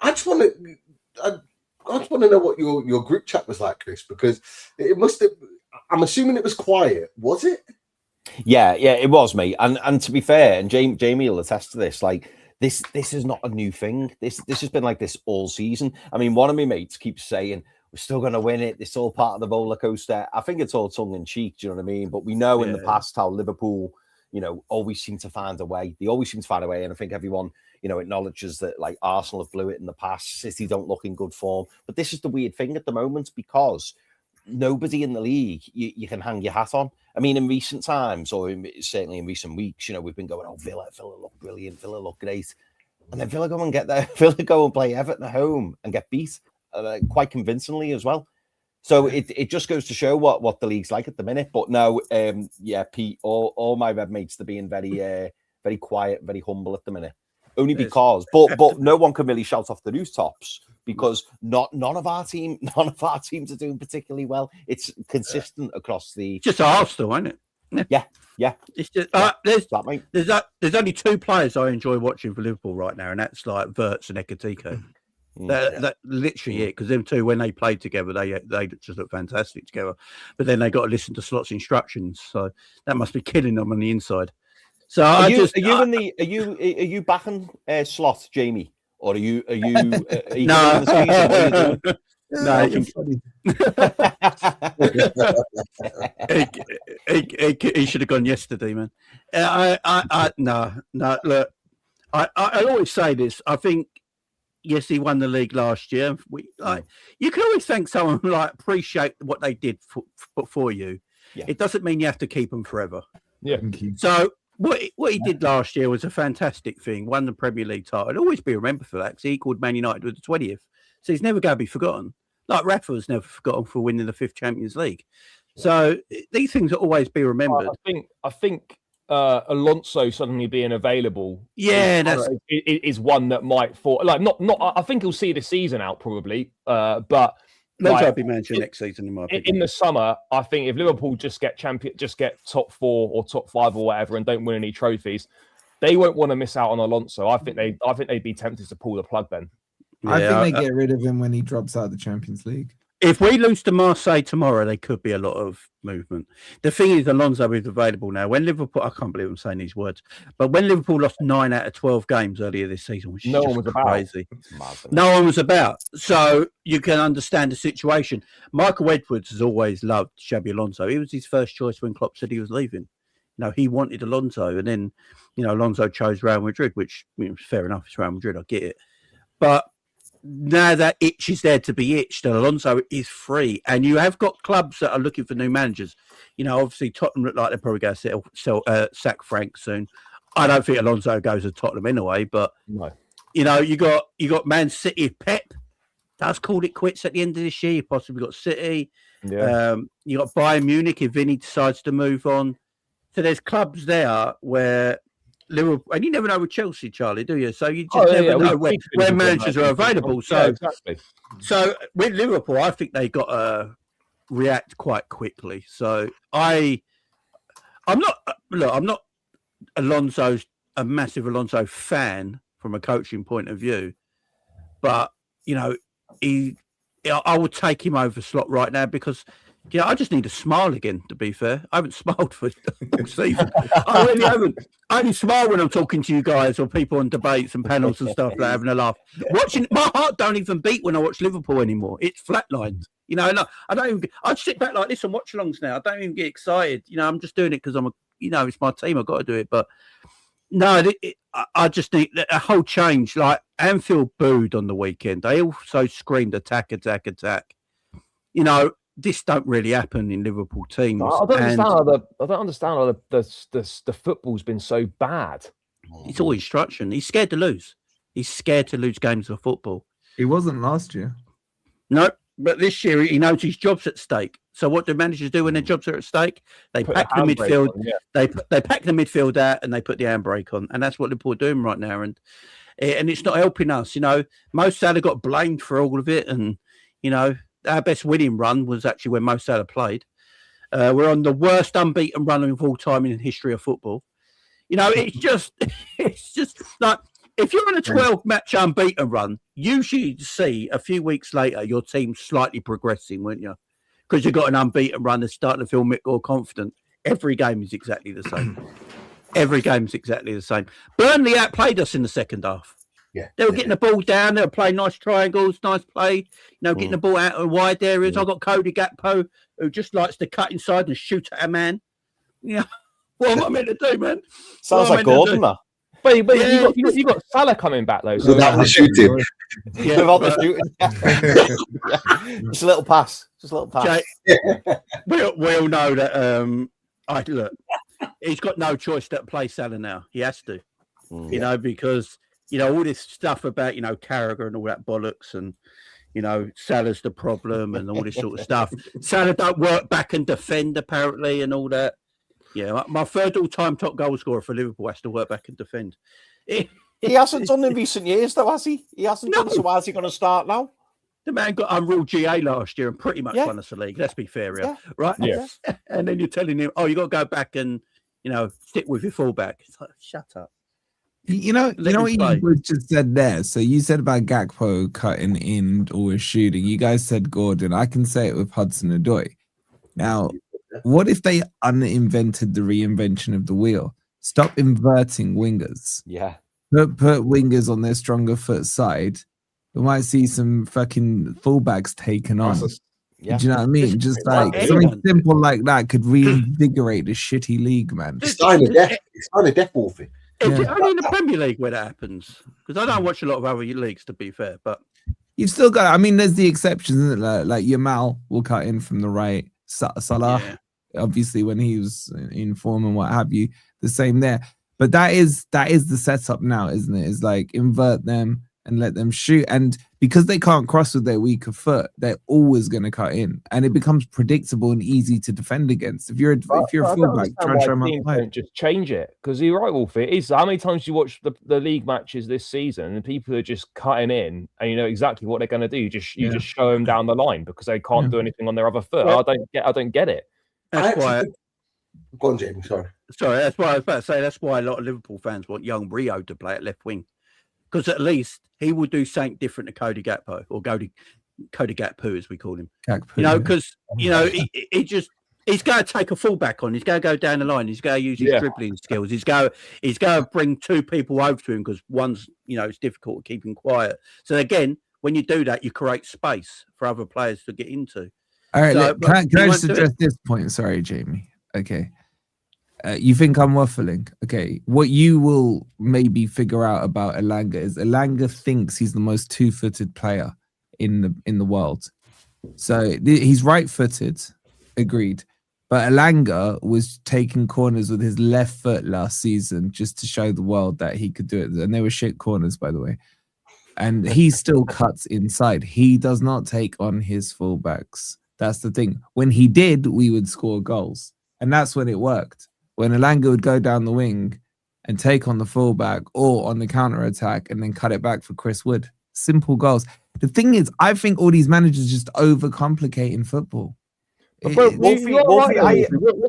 I just want to know what your group chat was like, Chris, because it must have. I'm assuming it was quiet. Was it? Yeah, it was, mate. And to be fair, and Jamie will attest to this. Like this is not a new thing. This has been like this all season. I mean, one of my mates keeps saying we're still going to win it. It's all part of the roller coaster. I think it's all tongue in cheek. Do you know what I mean? But we know in the past how Liverpool, always seem to find a way. They always seem to find a way, and I think everyone, acknowledges that. Like Arsenal have blew it in the past. City don't look in good form. But this is the weird thing at the moment because nobody in the league you can hang your hat on. I mean, in recent times, or certainly in recent weeks, we've been going, Villa look brilliant, Villa look great. And then Villa go and get there. Villa go and play Everton at home and get beat quite convincingly as well. So it just goes to show what the league's like at the minute. But no, Pete, all my red mates, they're being very, very quiet, very humble at the minute. Only because, but no one can really shout off the rooftops because none of our teams are doing particularly well. It's consistent across the. Just Arsenal, isn't it? Yeah. It's just there's only two players I enjoy watching for Liverpool right now, and that's like Wirtz and Ekitike. That literally it, because them two, when they played together, they just look fantastic together. But then they got to listen to Slot's instructions, so that must be killing them on the inside. So are you backing Slot, Jamie, or are you no? No, he should have gone yesterday, man. No. Look, I always say this. I think yes, he won the league last year. You can always thank someone who appreciate what they did for you. Yeah. It doesn't mean you have to keep them forever. Yeah. So what he did last year was a fantastic thing. Won the Premier League title. He'll always be remembered for that because he equalled Man United with the 20th. So he's never going to be forgotten. Like Rafa was never forgotten for winning the 5th Champions League. So these things will always be remembered. I think Alonso suddenly being available, is one that might fall. Not. I think he'll see the season out probably, but. Alonso will be manager next season in my opinion. In the summer, I think if Liverpool just get top 4 or top 5 or whatever and don't win any trophies, they won't want to miss out on Alonso. I think they'd be tempted to pull the plug then. I think they get rid of him when he drops out of the Champions League. If we lose to Marseille tomorrow, there could be a lot of movement. The thing is, Alonso is available now. When Liverpool, I can't believe I'm saying these words, but when Liverpool lost 9 out of 12 games earlier this season, which is no one was crazy. No one was about. So you can understand the situation. Michael Edwards has always loved Xabi Alonso. He was his first choice when Klopp said he was leaving. He wanted Alonso, and then Alonso chose Real Madrid, which fair enough. It's Real Madrid, I get it, but now that itch is there to be itched, and Alonso is free, and you have got clubs that are looking for new managers. Obviously Tottenham look like they're probably going to sack Frank soon. I don't think Alonso goes to Tottenham anyway, but no. You got Man City. Pep does call it quits at the end of this year. You possibly got City. Yeah. You got Bayern Munich if Vinny decides to move on. So there's clubs there where Liverpool, and you never know with Chelsea, Charlie, do you? So you just never know when managers are available. So, exactly. So with Liverpool, I think they got to react quite quickly. So I'm not a massive Alonso fan from a coaching point of view, but I would take him over Slot right now because. I just need to smile again, to be fair. I haven't smiled for all season. I really haven't. I only smile when I'm talking to you guys or people on debates and panels and stuff, like having a laugh. Watching, my heart don't even beat when I watch Liverpool anymore. It's flatlined. I don't even. I sit back like this and watch alongs now. I don't even get excited. I'm just doing it because I'm it's my team. I've got to do it. But no, I just think that a whole change. Like Anfield booed on the weekend. They also screamed attack, attack, attack. This don't really happen in Liverpool teams. I don't understand how the football's been so bad. It's all instruction. He's scared to lose. He's scared to lose games of football. He wasn't last year. No, but this year he knows his job's at stake. So what do managers do when their jobs are at stake? They pack the midfield. They pack the midfield out and they put the handbrake on, and that's what Liverpool are doing right now. And it's not helping us. Mo Salah got blamed for all of it, and our best winning run was actually when Mo Salah played. We're on the worst unbeaten run of all time in the history of football. It's just like if you're on a 12-match unbeaten run, usually you see a few weeks later your team's slightly progressing, wouldn't you? Because you've got an unbeaten run and starting to feel more confident. Every game is exactly the same. Every game is exactly the same. Burnley outplayed us in the second half. Yeah, they were getting the ball down. They were playing nice triangles, nice play. Getting the ball out of wide areas. I've got Cody Gakpo who just likes to cut inside and shoot at a man. What am I meant to do, man? Sounds like Gordon, that. But you got Salah coming back though. So without the shooting. Without the shooting. Just a little pass. Jay, we all know that. Look, he's got no choice to play Salah now. He has to. Because all this stuff about Carragher and all that bollocks, and Salah's the problem and all this sort of stuff. Salah don't work back and defend apparently, and all that. Yeah, my third all-time top goal scorer for Liverpool has to work back and defend. He hasn't done in recent years, though, has he? He hasn't done. So how's he going to start now? The man got unruled GA last year and pretty much won us the league. Let's be fair here, right? Yeah. And then you're telling him, "Oh, you got to go back and stick with your fullback." It's like, shut up. You know what you just said there. So you said about Gakpo cutting in or shooting. You guys said Gordon. I can say it with Hudson-Odoi. Now, what if they uninvented the reinvention of the wheel? Stop inverting wingers. Yeah. Put wingers on their stronger foot side. We might see some fucking fullbacks taken on. Yeah. Do you know what I mean? Just like something simple like that could reinvigorate the shitty league, man. It's kind of death warfare. Is it only in the Premier League where that happens? Because I don't watch a lot of other leagues, to be fair. But you've still got. I mean, there's the exceptions, isn't it? Like Yamal will cut in from the right. Salah, obviously, when he was in form and what have you, the same there. But that is the setup now, isn't it? It's like invert them and let them shoot. And because they can't cross with their weaker foot, they're always going to cut in, and it becomes predictable and easy to defend against. If you're a fullback, try and show them don't just change it, because you're right, Wolf. It is. How many times you watch the league matches this season, and people are just cutting in, and you know exactly what they're going to do. You just show them down the line because they can't do anything on their other foot. I don't get it. That's why. Go on, Jamie. Sorry. That's why I was about to say. That's why a lot of Liverpool fans want young Rio to play at left wing, because at least he will do something different to Cody Gakpo, or Cody Gakpo as we call him. Because he's going to take a fullback on. He's going to go down the line. He's going to use his dribbling skills. He's going to bring two people over to him because one's it's difficult to keep him quiet. So again, when you do that, you create space for other players to get into. All right, can I just address this point? Sorry, Jamie. Okay. You think I'm waffling? Okay. What you will maybe figure out about Elanga is Elanga thinks he's the most two-footed player in the world. So he's right-footed, agreed. But Elanga was taking corners with his left foot last season just to show the world that he could do it. And they were shit corners, by the way. And he still cuts inside. He does not take on his fullbacks. That's the thing. When he did, we would score goals. And that's when it worked. When Elanga would go down the wing and take on the fullback or on the counter-attack and then cut it back for Chris Wood. Simple goals. The thing is, I think all these managers just overcomplicating football.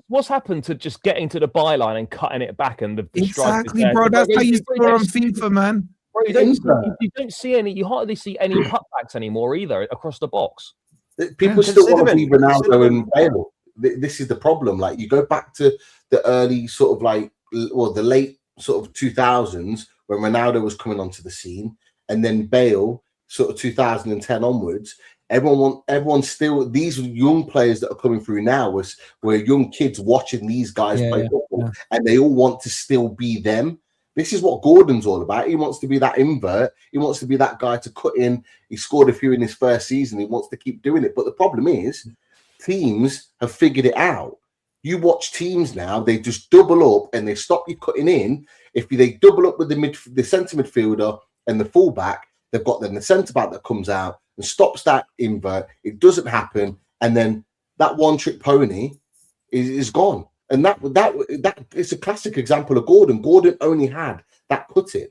What's happened to just getting to the byline and cutting it back and the exactly, bro. That's how you score on FIFA, man. Bro, you don't see any. You hardly see any cutbacks anymore either across the box. People still want to be Ronaldo and Bale. This is the problem. Like, you go back to the early sort of the late sort of 2000s when Ronaldo was coming onto the scene, and then Bale sort of 2010 onwards. Everyone's still, these young players that are coming through now were young kids watching these guys play football, and they all want to still be them. This is what Gordon's all about. He wants to be that invert. He wants to be that guy to cut in. He scored a few in his first season. He wants to keep doing it. But the problem is, teams have figured it out. You watch teams now, they just double up and they stop you cutting in. If they double up with the centre midfielder and the fullback, they've got then the centre back that comes out and stops that invert. It doesn't happen. And then that one trick pony is gone. And that is a classic example of Gordon. Gordon only had that cut in.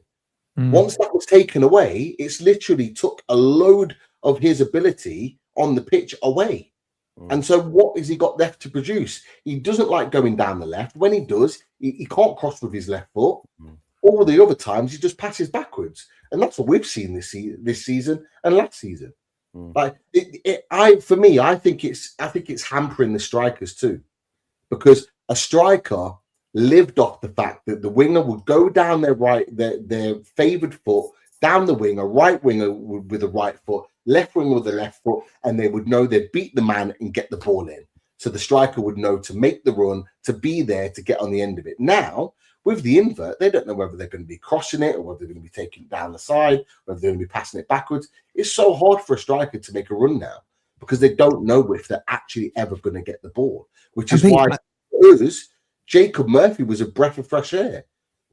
Once that was taken away, it's literally took a load of his ability on the pitch away. And so what has he got left to produce? He doesn't like going down the left. When he does, he can't cross with his left foot. All the other times, he just passes backwards. And that's what we've seen this season and last season. Like for me, I think it's hampering the strikers too, because a striker lived off the fact that the winger would go down their favoured foot down the wing, a right winger with a right foot, left winger with a left foot, and they would know they'd beat the man and get the ball in. So the striker would know to make the run, to be there, to get on the end of it. Now, with the invert, they don't know whether they're going to be crossing it or whether they're going to be taking it down the side, whether they're going to be passing it backwards. It's so hard for a striker to make a run now because they don't know if they're actually ever going to get the ball, which is why Jacob Murphy was a breath of fresh air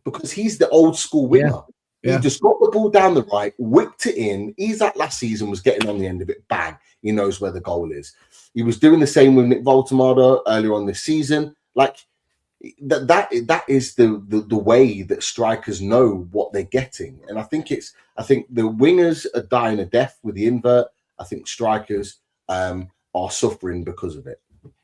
because he's the old school winger. He just got the ball down the right, whipped it in. He's that last season was getting on the end of it. Bang. He knows where the goal is. He was doing the same with Nick Voltemada earlier on this season. Like that is the way that strikers know what they're getting. And I think the wingers are dying a death with the invert. I think strikers are suffering because of it.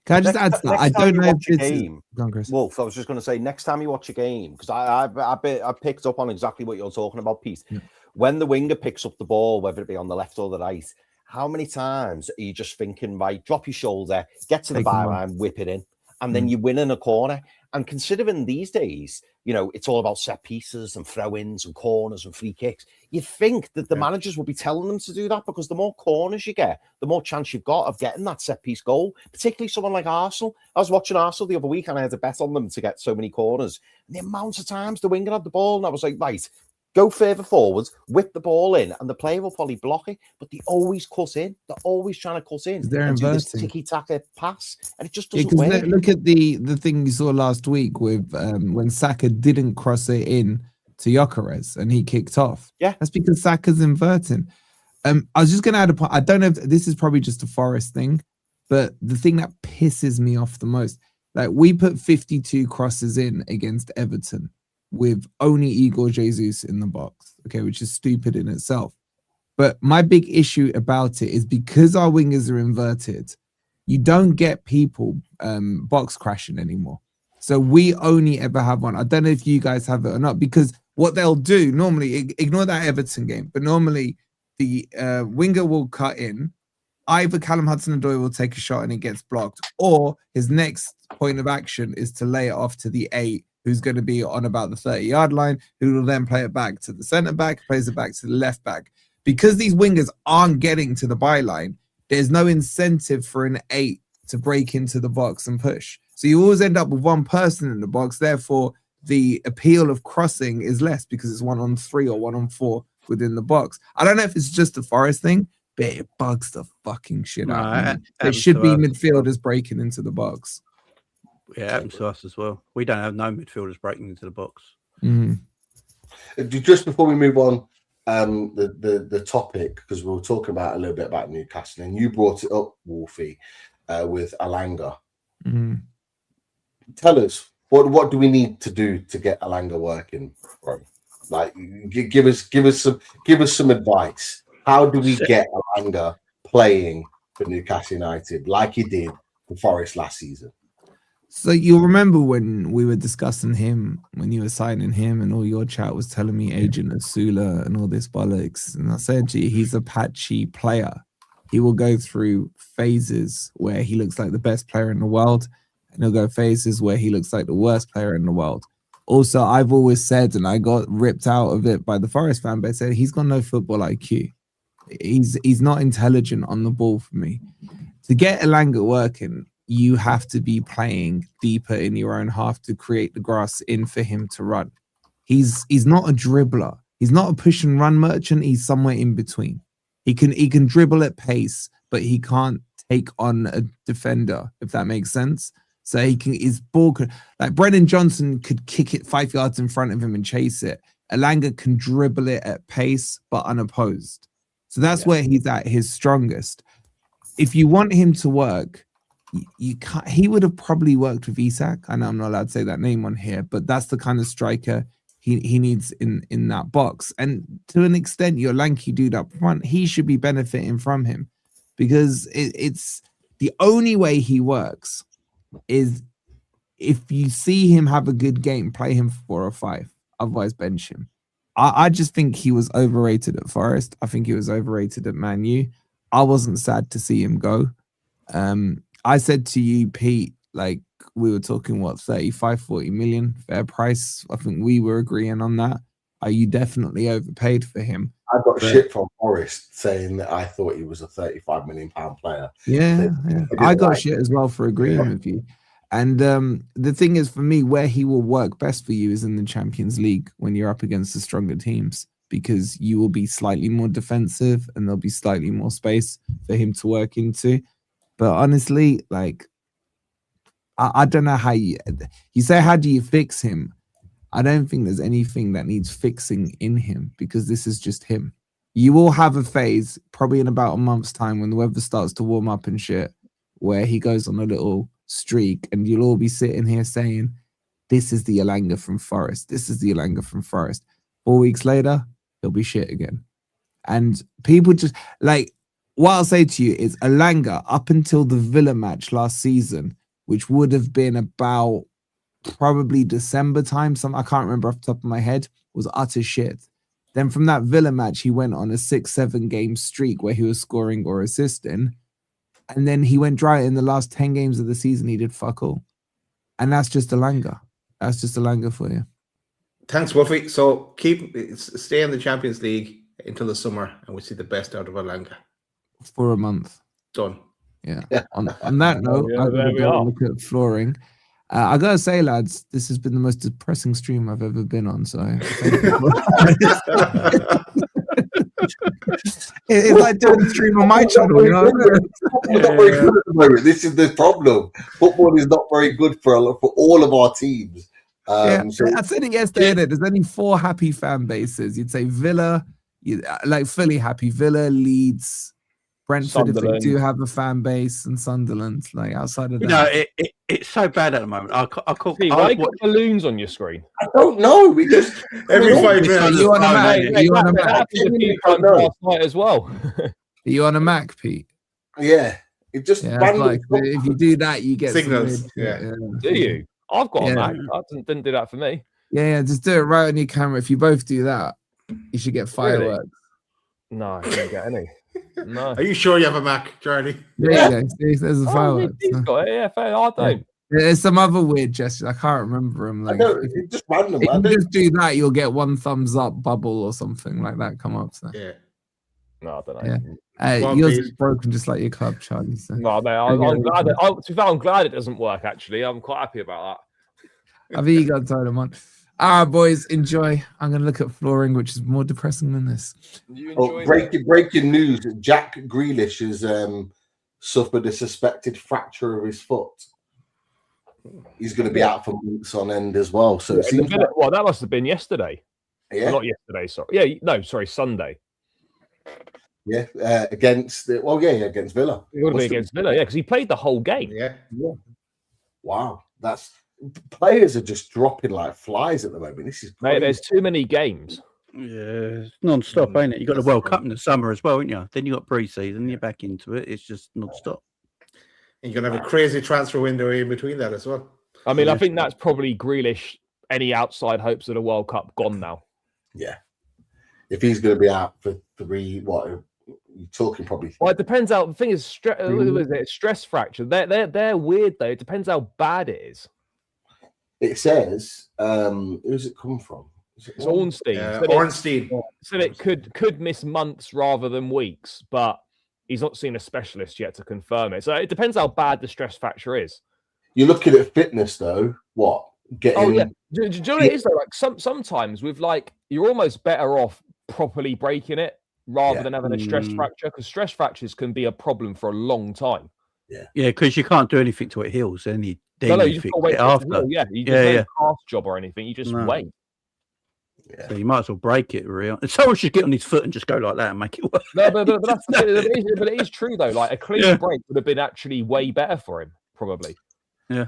Can I just add to that? I don't know if it's game. Wolf, I was just going to say, next time you watch a game, because I picked up on exactly what you're talking about, Pete. Yeah. When the winger picks up the ball, whether it be on the left or the right, how many times are you just thinking, right, drop your shoulder, get to the byline, whip it in, and then you win in a corner? And considering these days, you know, it's all about set pieces and throw-ins and corners and free kicks. You think that the managers will be telling them to do that because the more corners you get, the more chance you've got of getting that set-piece goal, particularly someone like Arsenal. I was watching Arsenal the other week and I had a bet on them to get so many corners. And the amount of times the winger had the ball and I was like, right, go further forwards, whip the ball in, and the player will probably block it. But they always cut in. They're always trying to cut in. They're do this tiki-taka pass, and it just doesn't work. Look at the thing you saw last week with when Saka didn't cross it in to Gyökeres and he kicked off. Yeah, that's because Saka's inverting. I was just going to add a point. I don't know if this is probably just a Forest thing, but the thing that pisses me off the most, like we put 52 crosses in against Everton with only Igor Jesus in the box, okay, which is stupid in itself. But my big issue about it is because our wingers are inverted, you don't get people box crashing anymore. So we only ever have one. I don't know if you guys have it or not, because what they'll do normally, ignore that Everton game, but normally the winger will cut in. Either Callum Hudson-Odoi will take a shot and it gets blocked, or his next point of action is to lay it off to the 8, who's going to be on about the 30-yard line, who will then play it back to the centre-back, plays it back to the left-back. Because these wingers aren't getting to the byline, there's no incentive for an 8 to break into the box and push. So you always end up with one person in the box. Therefore, the appeal of crossing is less because it's 1-on-3 or 1-on-4 within the box. I don't know if it's just a Forest thing, but it bugs the fucking shit out of me. There should be midfielders breaking into the box. Yeah, it happens to us as well. We don't have no midfielders breaking into the box. Just before we move on, the topic, because we were talking about a little bit about Newcastle, and you brought it up, Wolfie, with Alanga. Tell us what do we need to do to get Alanga working, bro? Like, give us some advice. How do we get Alanga playing for Newcastle United like he did for Forest last season? So you'll remember when we were discussing him, when you were signing him and all your chat was telling me Agent Asula and all this bollocks. And I said to you, he's a patchy player. He will go through phases where he looks like the best player in the world, and he'll go phases where he looks like the worst player in the world. Also, I've always said, and I got ripped out of it by the Forest fan base, said he's got no football IQ. He's not intelligent on the ball for me. To get Elanga working, you have to be playing deeper in your own half to create the grass in for him to run. He's not a dribbler. He's not a push and run merchant. He's somewhere in between. He can dribble at pace, but he can't take on a defender, if that makes sense. So his ball could, like Brennan Johnson could kick it 5 yards in front of him and chase it. Elanga can dribble it at pace, but unopposed. So that's where he's at his strongest. If you want him to work, you can't. He would have probably worked with Isak. I know I'm not allowed to say that name on here, but that's the kind of striker he needs in that box. And to an extent, your lanky dude up front, he should be benefiting from him, because it's the only way he works is if you see him have a good game, play him for 4 or 5. Otherwise, bench him. I just think he was overrated at Forest. I think he was overrated at Man U. I wasn't sad to see him go. I said to you, Pete, like we were talking, 35, 40 million, fair price. I think we were agreeing on that. You definitely overpaid for him. I got shit from Forest saying that I thought he was a £35 million player. Yeah. I got shit as well for agreeing with you. And the thing is, for me, where he will work best for you is in the Champions League when you're up against the stronger teams, because you will be slightly more defensive and there'll be slightly more space for him to work into. But honestly, like, I don't know how you say, how do you fix him? I don't think there's anything that needs fixing in him, because this is just him. You will have a phase, probably in about a month's time, when the weather starts to warm up and shit, where he goes on a little streak and you'll all be sitting here saying, this is the Elanga from Forest. This is the Elanga from Forest. 4 weeks later, he'll be shit again. And people just, like, what I'll say to you is Elanga, up until the Villa match last season, which would have been about probably December time, I can't remember off the top of my head, was utter shit. Then from that Villa match, he went on a 6-7 game streak where he was scoring or assisting. And then he went dry in the last 10 games of the season. He did fuck all. And that's just Elanga. That's just Elanga for you. Thanks, Wolfie. So stay in the Champions League until the summer, and we see the best out of Elanga. For a month. Done. Yeah. On that note, I'm going to go look at flooring. I got to say, lads, this has been the most depressing stream I've ever been on. So it's like doing a stream on my channel. You know? Not very good at the moment. This is the problem. Football is not very good for all of our teams. So I said it yesterday. There's only 4 happy fan bases. You'd say Villa, like fully happy. Villa, Leeds, Brentford, if they do have a fan base, and Sunderland. Like outside of that, it's so bad at the moment. I can't. Why you got balloons on your screen? I don't know. We just every 5 minutes. You on a Mac? Are you on a Mac? Last night as well. Are you on a Mac, Pete? Yeah. It just like, if you do that, you get signals. Do you? I've got a Mac. That didn't do that for me. Yeah, just do it right on your camera. If you both do that, you should get fireworks. Really? No, I don't get any. No. Are you sure you have a Mac, Charlie? Yeah. See, there's a fireworks. He's got it. Yeah, fair. I don't. There's some other weird gestures. I can't remember them. Like, it's just random. If you just do that, you'll get 1 thumbs up bubble or something like that come up. So. Yeah. No, I don't know. Yeah. Yours is broken just like your club, Charlie. So. No, mate, I'm glad. I'm glad it doesn't work. Actually, I'm quite happy about that. I think you got to turn them on. All right, boys, enjoy. I'm going to look at flooring, which is more depressing than this. Breaking news: Jack Grealish has suffered a suspected fracture of his foot. He's going to be out for months on end as well. So that must have been yesterday. Yeah, not yesterday. Sorry. Sunday. Yeah, against Villa. It would be against Villa, because he played the whole game. Yeah. Wow, players are just dropping like flies at the moment. This is crazy. Mate, there's too many games. Yeah, it's non-stop, ain't it? You got the World Cup in the summer as well, ain't you? Then you got pre-season, you're back into it. It's just non-stop. And you're gonna have a crazy transfer window in between that as well. I mean, I think that's probably Grealish. Any outside hopes of the World Cup gone now. Yeah, if he's going to be out for 3, what? You're talking probably. Well, it depends how. The thing is, stress fracture. They're weird though. It depends how bad it is. It says, who's it come from? It's Ornstein. Ornstein. Said it could miss months rather than weeks, but he's not seen a specialist yet to confirm it. So it depends how bad the stress fracture is. You're looking at fitness though. What? Getting... Oh yeah. Do you know what it is though? Like sometimes with like you're almost better off properly breaking it rather than having a stress fracture, because stress fractures can be a problem for a long time. Yeah, because you can't do anything till it heals, and you fix it after. Yeah, no cast job or anything. You just wait. Yeah. So you might as well break it, really. Someone should get on his foot and just go like that and make it work. No, but it is true though. Like a clean break would have been actually way better for him, probably. Yeah.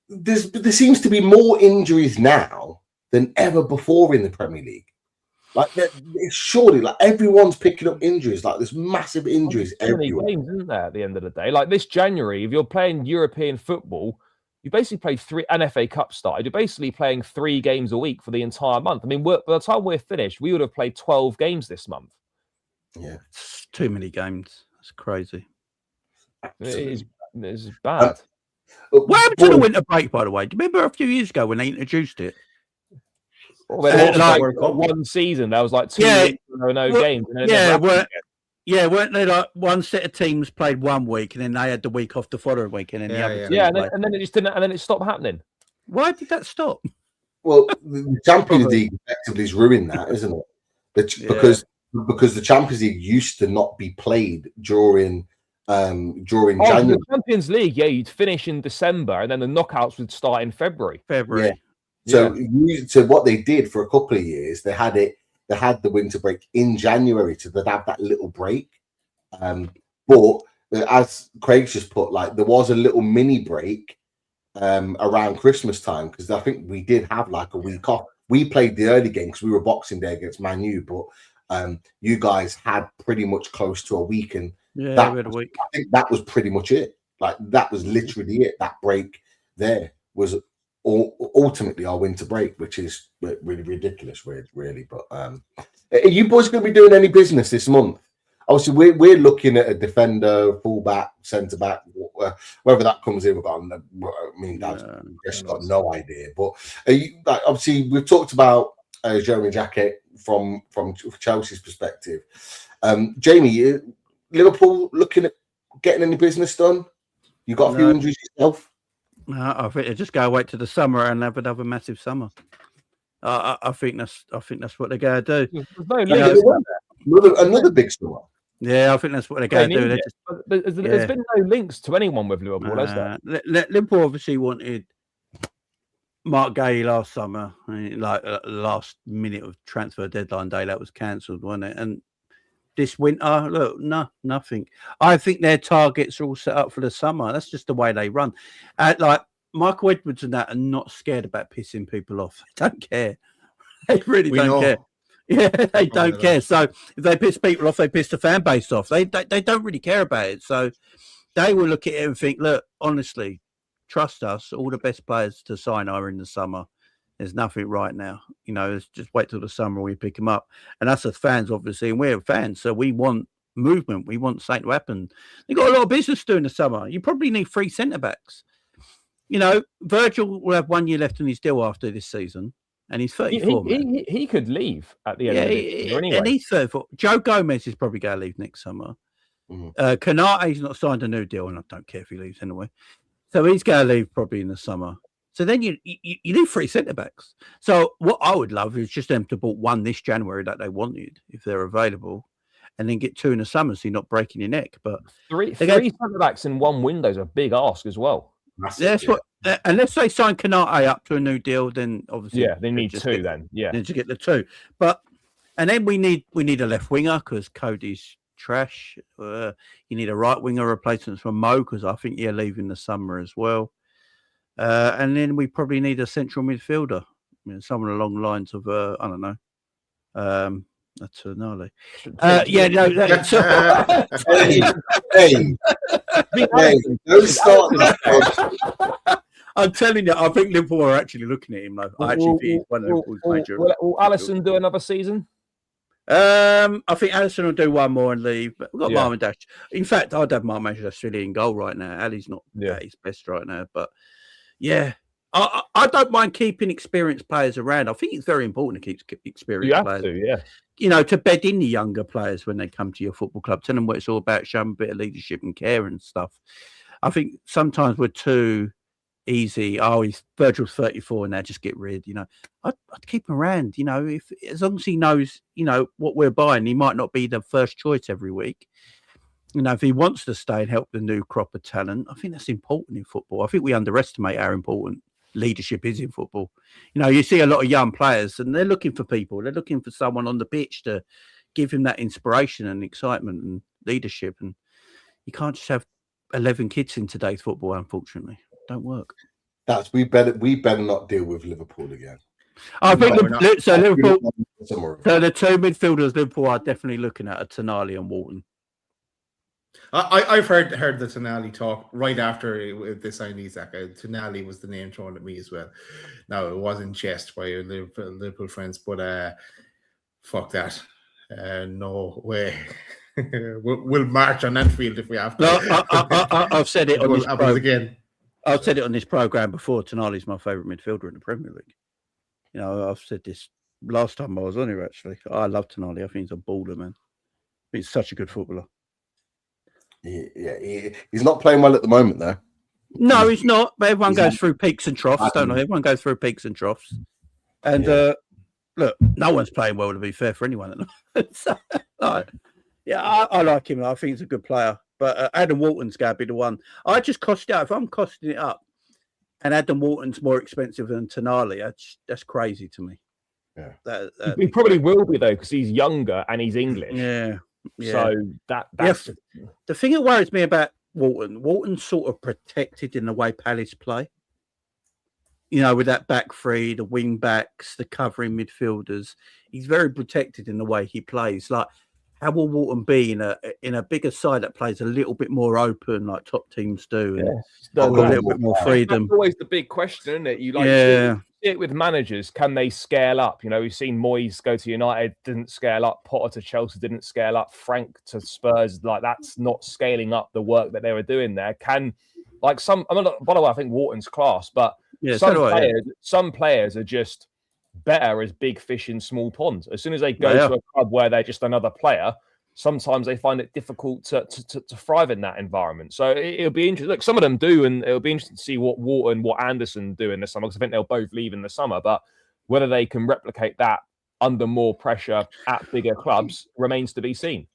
There seems to be more injuries now than ever before in the Premier League. Like it's surely like everyone's picking up injuries. Like there's massive injuries everywhere. Games, isn't there? At the end of the day, like this January, if you're playing European football, you basically play 3 and FA Cup started. You're basically playing 3 games a week for the entire month. I mean, by the time we're finished, we would have played 12 games this month. Yeah, it's too many games. It's crazy. It is bad. What happened to the winter break, by the way? Do you remember a few years ago when they introduced it? Like one season, there was like 2 weeks, no games. Weren't they like one set of teams played 1 week and then they had the week off the following week and then the other and then it just didn't, and then it stopped happening. Why did that stop? Well, the Champions League effectively is ruined that, isn't it? Because the Champions League used to not be played during January. The Champions League, you'd finish in December and then the knockouts would start in February. Yeah. So what they did for a couple of years, they had the winter break in January, so they'd have that little break. But as Craig's just put, like there was a little mini break around Christmas time, because I think we did have like a week off. We played the early game because we were Boxing Day against Man U, but you guys had pretty much close to a week, and we had a week. I think that was pretty much it. Like that was literally it. That break there was ultimately our winter break, which is really ridiculous, really. But are you boys going to be doing any business this month? Obviously, we're looking at a defender, fullback, centre back, whether that comes in. Dad's just got no idea. But obviously, we've talked about Jeremy Jacket from Chelsea's perspective. Jamie, Liverpool looking at getting any business done? You got a few injuries yourself? No, I think they just go wait to the summer and have another massive summer. I think that's what they're going to do. Another big summer. Yeah, I think that's what they're going to do. There's been no links to anyone with Liverpool, has there? Liverpool obviously wanted Mark Gay last summer, like last minute of transfer deadline day. That was cancelled, wasn't it? And this winter, look, nothing. I think their targets are all set up for the summer. That's just the way they run. Like Michael Edwards and that are not scared about pissing people off. They don't care. They really don't care. Yeah, they don't care. So if they piss people off, they piss the fan base off. They don't really care about it. So they will look at it and think, look, honestly, trust us. All the best players to sign are in the summer. There's nothing right now. Let's just wait till the summer we pick them up. And us as fans, obviously, and we're fans, so we want movement. We want something to happen. They've got a lot of business to do in the summer. You probably need 3 centre-backs. Virgil will have 1 year left in his deal after this season, and he's 34. He could leave at the end of the year anyway. And he's 34. Joe Gomez is probably going to leave next summer. Kanate's not signed a new deal, and I don't care if he leaves anyway. So he's going to leave probably in the summer. So then you need 3 centre-backs. So what I would love is just them to bought 1 this January that they wanted, if they're available, and then get 2 in the summer so you're not breaking your neck. But 3 centre-backs in 1 window is a big ask as well. That's what. Unless they sign Kanate up to a new deal, then obviously they need 2. Then to get the 2. And then we need a left winger because Cody's trash. You need a right winger replacement for Mo because I think he'll leave in the summer as well. And then we probably need a central midfielder. Someone along the lines of I don't know. That's Nali. Hey, don't start that. I'm telling you, I think Liverpool are actually looking at him. Like, I actually think he's one of Liverpool's major. Will Alisson do another season? I think Alisson will do 1 more and leave. But we've got Marmadush. In fact, I'd have Marmadush really in goal right now. Ali's not at his best right now, but yeah, I don't mind keeping experienced players around. I think it's very important to keep experienced You have players. to, yeah. You know, to bed in the younger players when they come to your football club, tell them what it's all about, show them a bit of leadership and care and stuff. I think sometimes we're too easy. Oh, Virgil's 34 now, just get rid. You know, I'd keep him around. You know, if as long as he knows, you know, what we're buying, he might not be the first choice every week. You know, if he wants to stay and help the new crop of talent, I think that's important in football. I think we underestimate how important leadership is in football. You know, you see a lot of young players and they're looking for people. They're looking for someone on the pitch to give him that inspiration and excitement and leadership. And you can't just have 11 kids in today's football, unfortunately. Don't work. We better not deal with Liverpool again. I think Liverpool. So the two midfielders Liverpool are definitely looking at are Tonali and Walton. I've heard the Tonali talk right after the signees. Tonali was the name thrown at me as well. Now it was in jest by your Liverpool friends, but fuck that. No way. we'll march on Anfield if we have to. No, I've said it on this again. I've said it on this program before. Tonali's my favourite midfielder in the Premier League. You know, I've said this last time I was on here. Actually, I love Tonali. I think he's a baller, man. He's such a good footballer. Yeah, he's not playing well at the moment, though. No, he's not. But everyone goes through peaks and troughs, don't they? Everyone goes through peaks and troughs. And look, no one's playing well, to be fair, for anyone. So, yeah, I like him. I think he's a good player. But Adam Walton's going to be the one. I just cost it out. If I'm costing it up and Adam Walton's more expensive than Tonali, that's crazy to me. Yeah. He probably will be, though, because he's younger and he's English. Yeah. So that's the thing that worries me about Walton's sort of protected in the way Palace play. You know, with that back three, the wing backs, the covering midfielders, he's very protected in the way he plays. Like, how will Walton be in a bigger side that plays a little bit more open, like top teams do, and got a little bit more freedom? That's always the big question, isn't it? You see it with managers. Can they scale up? You know, we've seen Moyes go to United, didn't scale up. Potter to Chelsea didn't scale up. Frank to Spurs, like that's not scaling up the work that they were doing there. By the way, I think Walton's class, but some players are just better as big fish in small ponds. As soon as they go to a club where they're just another player, sometimes they find it difficult to thrive in that environment. So it'll be interesting. Look, some of them do, and it'll be interesting to see what Walton, what Anderson do in the summer, because I think they'll both leave in the summer. But whether they can replicate that under more pressure at bigger clubs remains to be seen.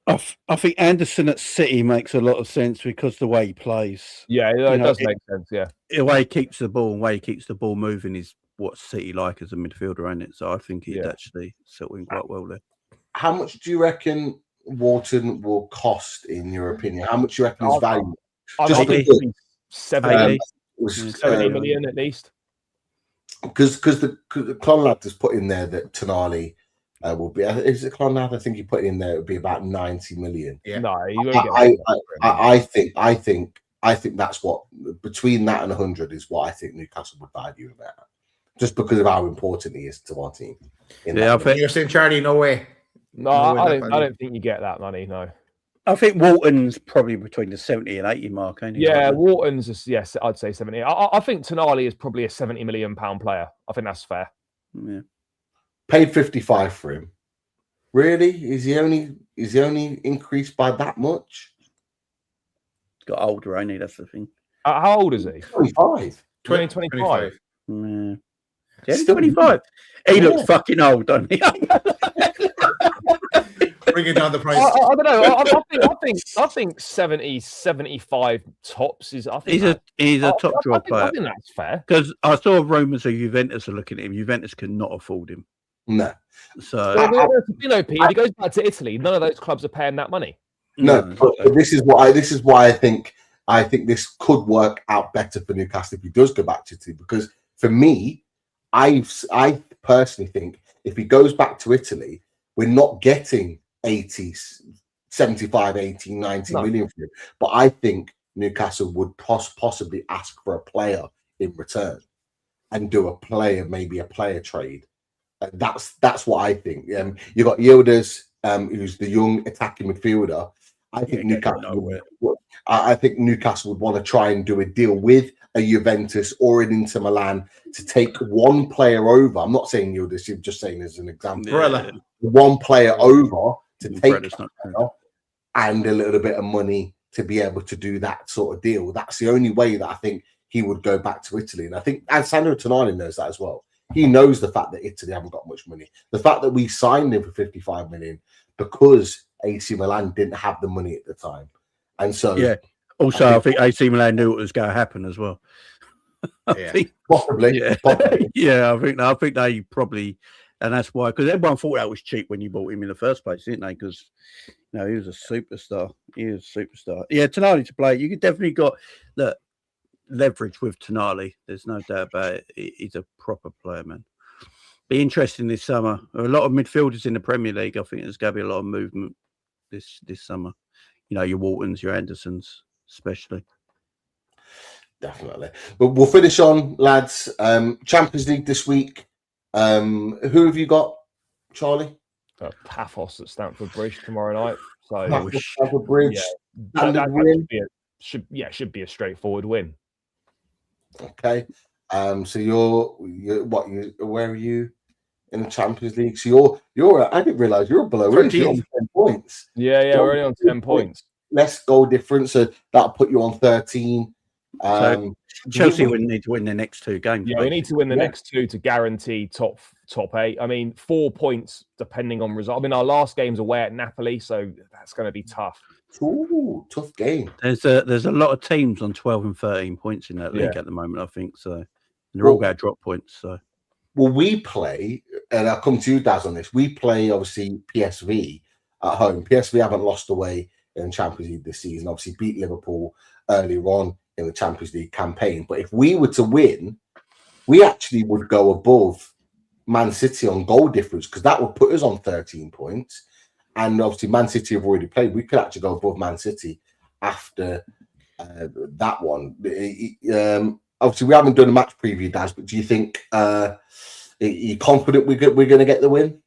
I think Anderson at City makes a lot of sense because the way he plays. Yeah, it does make sense. Yeah, the way he keeps the ball and the way he keeps the ball moving is what City like as a midfielder, isn't it? So I think he'd actually settle in quite well there. How much do you reckon Walton will cost, in your opinion? How much do you reckon his value? Just 70 million at least. Because the Clonlad has put in there that Tonali will be. Is it Clonlad? I think he put in there it would be about 90 million. Yeah. No, I think that's what, between that and 100 is what I think Newcastle would value him at, just because of how important he is to our team. I think you're saying, Charlie, no way. No, I don't think you get that money. No, I think Walton's probably between the 70 and 80 mark. Ain't he? Yeah, Walton's I'd say 70. I think Tonali is probably a 70 million pound player. I think that's fair. Yeah. Paid 55 for him. Really? Is he only increased by that much? Got older, ain't he? That's the thing. How old is he? 25. 25. Yeah. He's 25. He looks fucking old, don't he? Bringing down the price. I don't know. I think 70, 75 tops is. I think he's a top draw player. I think that's fair. Because I saw rumours of Juventus are looking at him. Juventus cannot afford him. No. So Pete, if he goes back to Italy, none of those clubs are paying that money. No, but this is why I think this could work out better for Newcastle if he does go back to Italy. Because for me, I personally think if he goes back to Italy, we're not getting 80, 75, 80, 90 million for him. But I think Newcastle would possibly ask for a player in return and do maybe a player trade. That's what I think. You got Yildiz, who's the young attacking midfielder. I think Newcastle would want to try and do a deal with a Juventus or an Inter Milan to take one player over. I'm not saying you're this, I'm just saying as an example. Yeah. One player over to take Brentford's not good. and a little bit of money to be able to do that sort of deal. That's the only way that I think he would go back to Italy. And I think Sandro Tonali knows that as well. He knows the fact that Italy haven't got much money. The fact that we signed him for 55 million because AC Milan didn't have the money at the time. And so... Yeah. Also, I think AC Milan knew what was going to happen as well. Possibly. Yeah. Possibly. Yeah, I think they probably... And that's why... Because everyone thought that was cheap when you bought him in the first place, didn't they? Because, he was a superstar. Yeah, Tonali to play. You could definitely got... Look, leverage with Tonali. There's no doubt about it. He's a proper player, man. Be interesting this summer. There are a lot of midfielders in the Premier League. I think there's going to be a lot of movement this summer. Your Waltons, your Andersons, especially. Definitely. But we'll finish on, lads. Champions League this week. Who have you got, Charlie? Paphos at Stamford Bridge tomorrow night. So Stamford Bridge. Yeah, that should be a straightforward win. Okay. So where are you in the Champions League? So you're I didn't realise you're below. You're on 10 points. Yeah, we're only on 10 points. Less goal difference, so that'll put you on 13. So Chelsea would need to win their next two games. Yeah, they need to win the next two to guarantee top 8. I mean, 4 points depending on result. I mean, our last game's away at Napoli, so that's going to be tough. Ooh, tough game. There's a lot of teams on 12 and 13 points in that league at the moment, I think. So and they're all going to drop points. So well, we play, and I'll come to you, Daz, on this. We play obviously PSV at home. PSV haven't lost away in Champions League this season. Obviously, beat Liverpool earlier on in the Champions League campaign. But if we were to win, we actually would go above Man City on goal difference because that would put us on 13 points. And obviously, Man City have already played. We could actually go above Man City after that one. Obviously, we haven't done a match preview, Daz, but do you think are you confident we're going to get the win?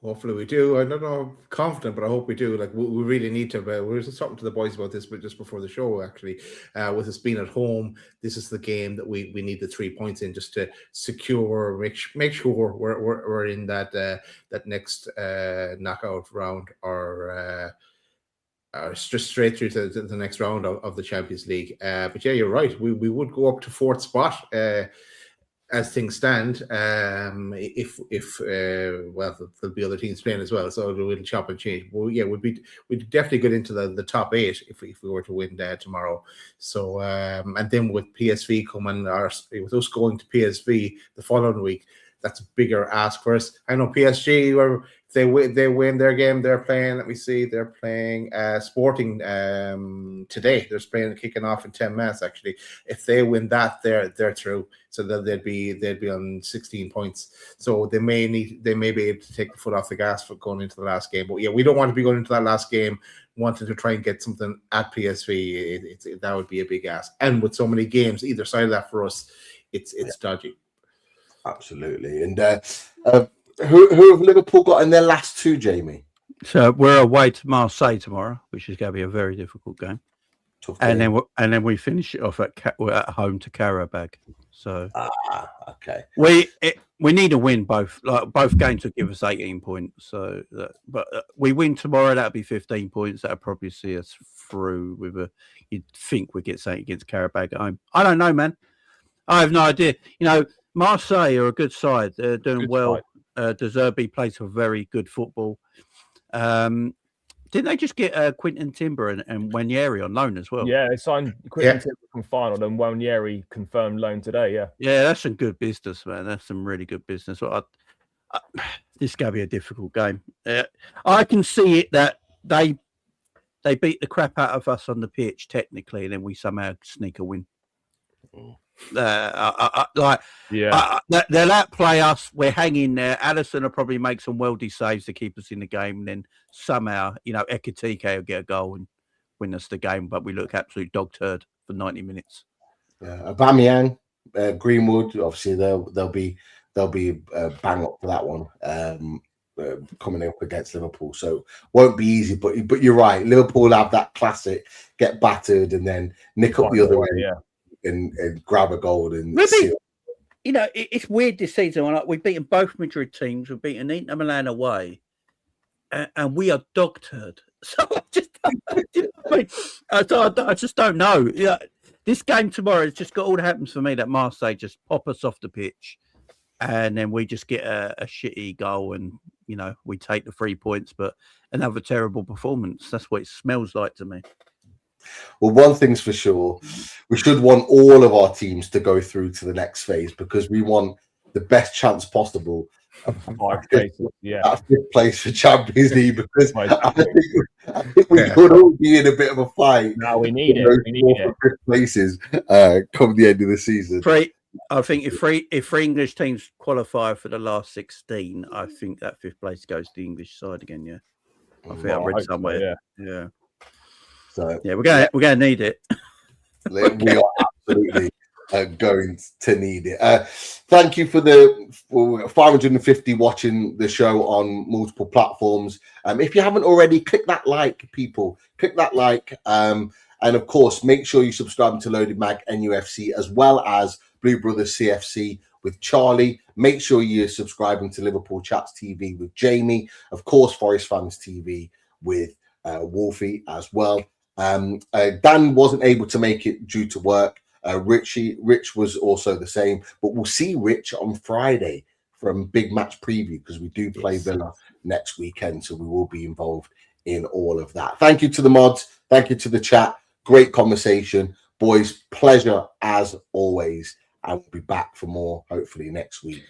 Hopefully we do. I don't know, I'm confident, but I hope we do. Like we really need to. We were just talking to the boys about this, but just before the show, actually, with us being at home, this is the game that we need the 3 points in just to secure, make sure we're in that next knockout round or just straight through to the next round of the Champions League. But yeah, you're right. We would go up to 4th spot. As things stand, if well, there'll be other teams playing as well, so we'll chop and change. Well, yeah, we'd definitely get into the top 8 if we were to win tomorrow. So and then with PSV coming, with us going to PSV the following week, that's a bigger ask for us. I know PSG were. They win their game. They're playing. Let me see. They're playing Sporting today. They're kicking off in 10 minutes. Actually, if they win that, they're through. So they'd be on 16 points. So they may be able to take the foot off the gas for going into the last game. But yeah, we don't want to be going into that last game wanting to try and get something at PSV. That would be a big ask. And with so many games either side of that for us, it's dodgy. Absolutely. And who have Liverpool got in their last 2, Jamie? So we're away to Marseille tomorrow, which is going to be a very difficult game. And then we finish it off at home to Karabakh. So okay, we need a win. Both games will give us 18 points. So, but we win tomorrow, that'll be 15 points. That'll probably see us through. You'd think we get something against Karabakh at home. I don't know, man. I have no idea. Marseille are a good side. They're doing well. De Zerbi plays for very good football. Didn't they just get Quinton Timber and Wanyeri on loan as well? Yeah, they signed Quinton Timber from Feyenoord and Wanyeri confirmed loan today. Yeah, that's some good business, man. That's some really good business. This is going to be a difficult game. I can see it that they beat the crap out of us on the pitch technically, and then we somehow sneak a win. They'll outplay us. We're hanging there. Allison will probably make some worldy saves to keep us in the game, and then somehow, Ekitike will get a goal and win us the game. But we look absolute dog turd for 90 minutes. Aubameyang, Greenwood, obviously they'll be bang up for that one. Coming up against Liverpool, so won't be easy. But you're right. Liverpool have that classic get battered and then nick up the other way. and grab a goal and Maybe. seal. You know, it's weird this season. Like, we've beaten both Madrid teams. We've beaten Inter Milan away, and we are dog turd. So I just don't know. Yeah, this game tomorrow has just got all that happens for me that Marseille just pop us off the pitch, and then we just get a shitty goal, and you know we take the 3 points, but another terrible performance. That's what it smells like to me. Well, one thing's for sure, we should want all of our teams to go through to the next phase because we want the best chance possible of fifth place for Champions League because I think we could all be in a bit of a fight. No, we need it. We need it. Fifth places come the end of the season. I think if three English teams qualify for the last 16, I think that 5th place goes to the English side again. Yeah, I think I read somewhere. Yeah. So yeah, we're gonna need it. We are absolutely going to need it. Thank you for the 550 watching the show on multiple platforms. If you haven't already, click that like, people. Click that like, and of course, make sure you subscribe to Loaded Mag NUFC as well as Blue Brothers CFC with Charlie. Make sure you're subscribing to Liverpool Chats TV with Jamie. Of course, Forest Fans TV with Wolfie as well. Dan wasn't able to make it due to work. Rich was also the same, but we'll see Rich on Friday from Big Match Preview because we do play Villa next weekend, so we will be involved in all of that. Thank you to the mods. Thank you to the chat. Great conversation. Boys, pleasure as always. And we'll be back for more, hopefully, next week.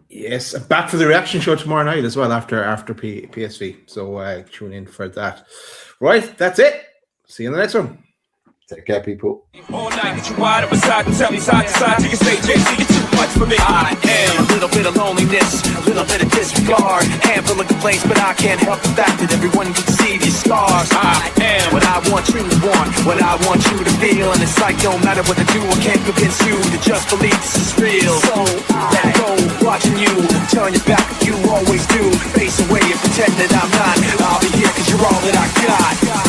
Yes, back for the reaction show tomorrow night as well after PSV. So tune in for that. Right, that's it. See you in the next one. Take care, people. All night, get you wide up beside and tell me side to side. You can say, JC, you're too much for me. I am a little bit of loneliness, a little bit of disregard, handful of complaints, but I can't help the fact that everyone can see these scars. I am what I want you to want, what I want you to feel, and it's like no matter what I do, I can't convince you to just believe this is real. So let go, watching you turn your back, you always do. Face away and pretend that I'm not. I'll be here 'cause you're all that I got.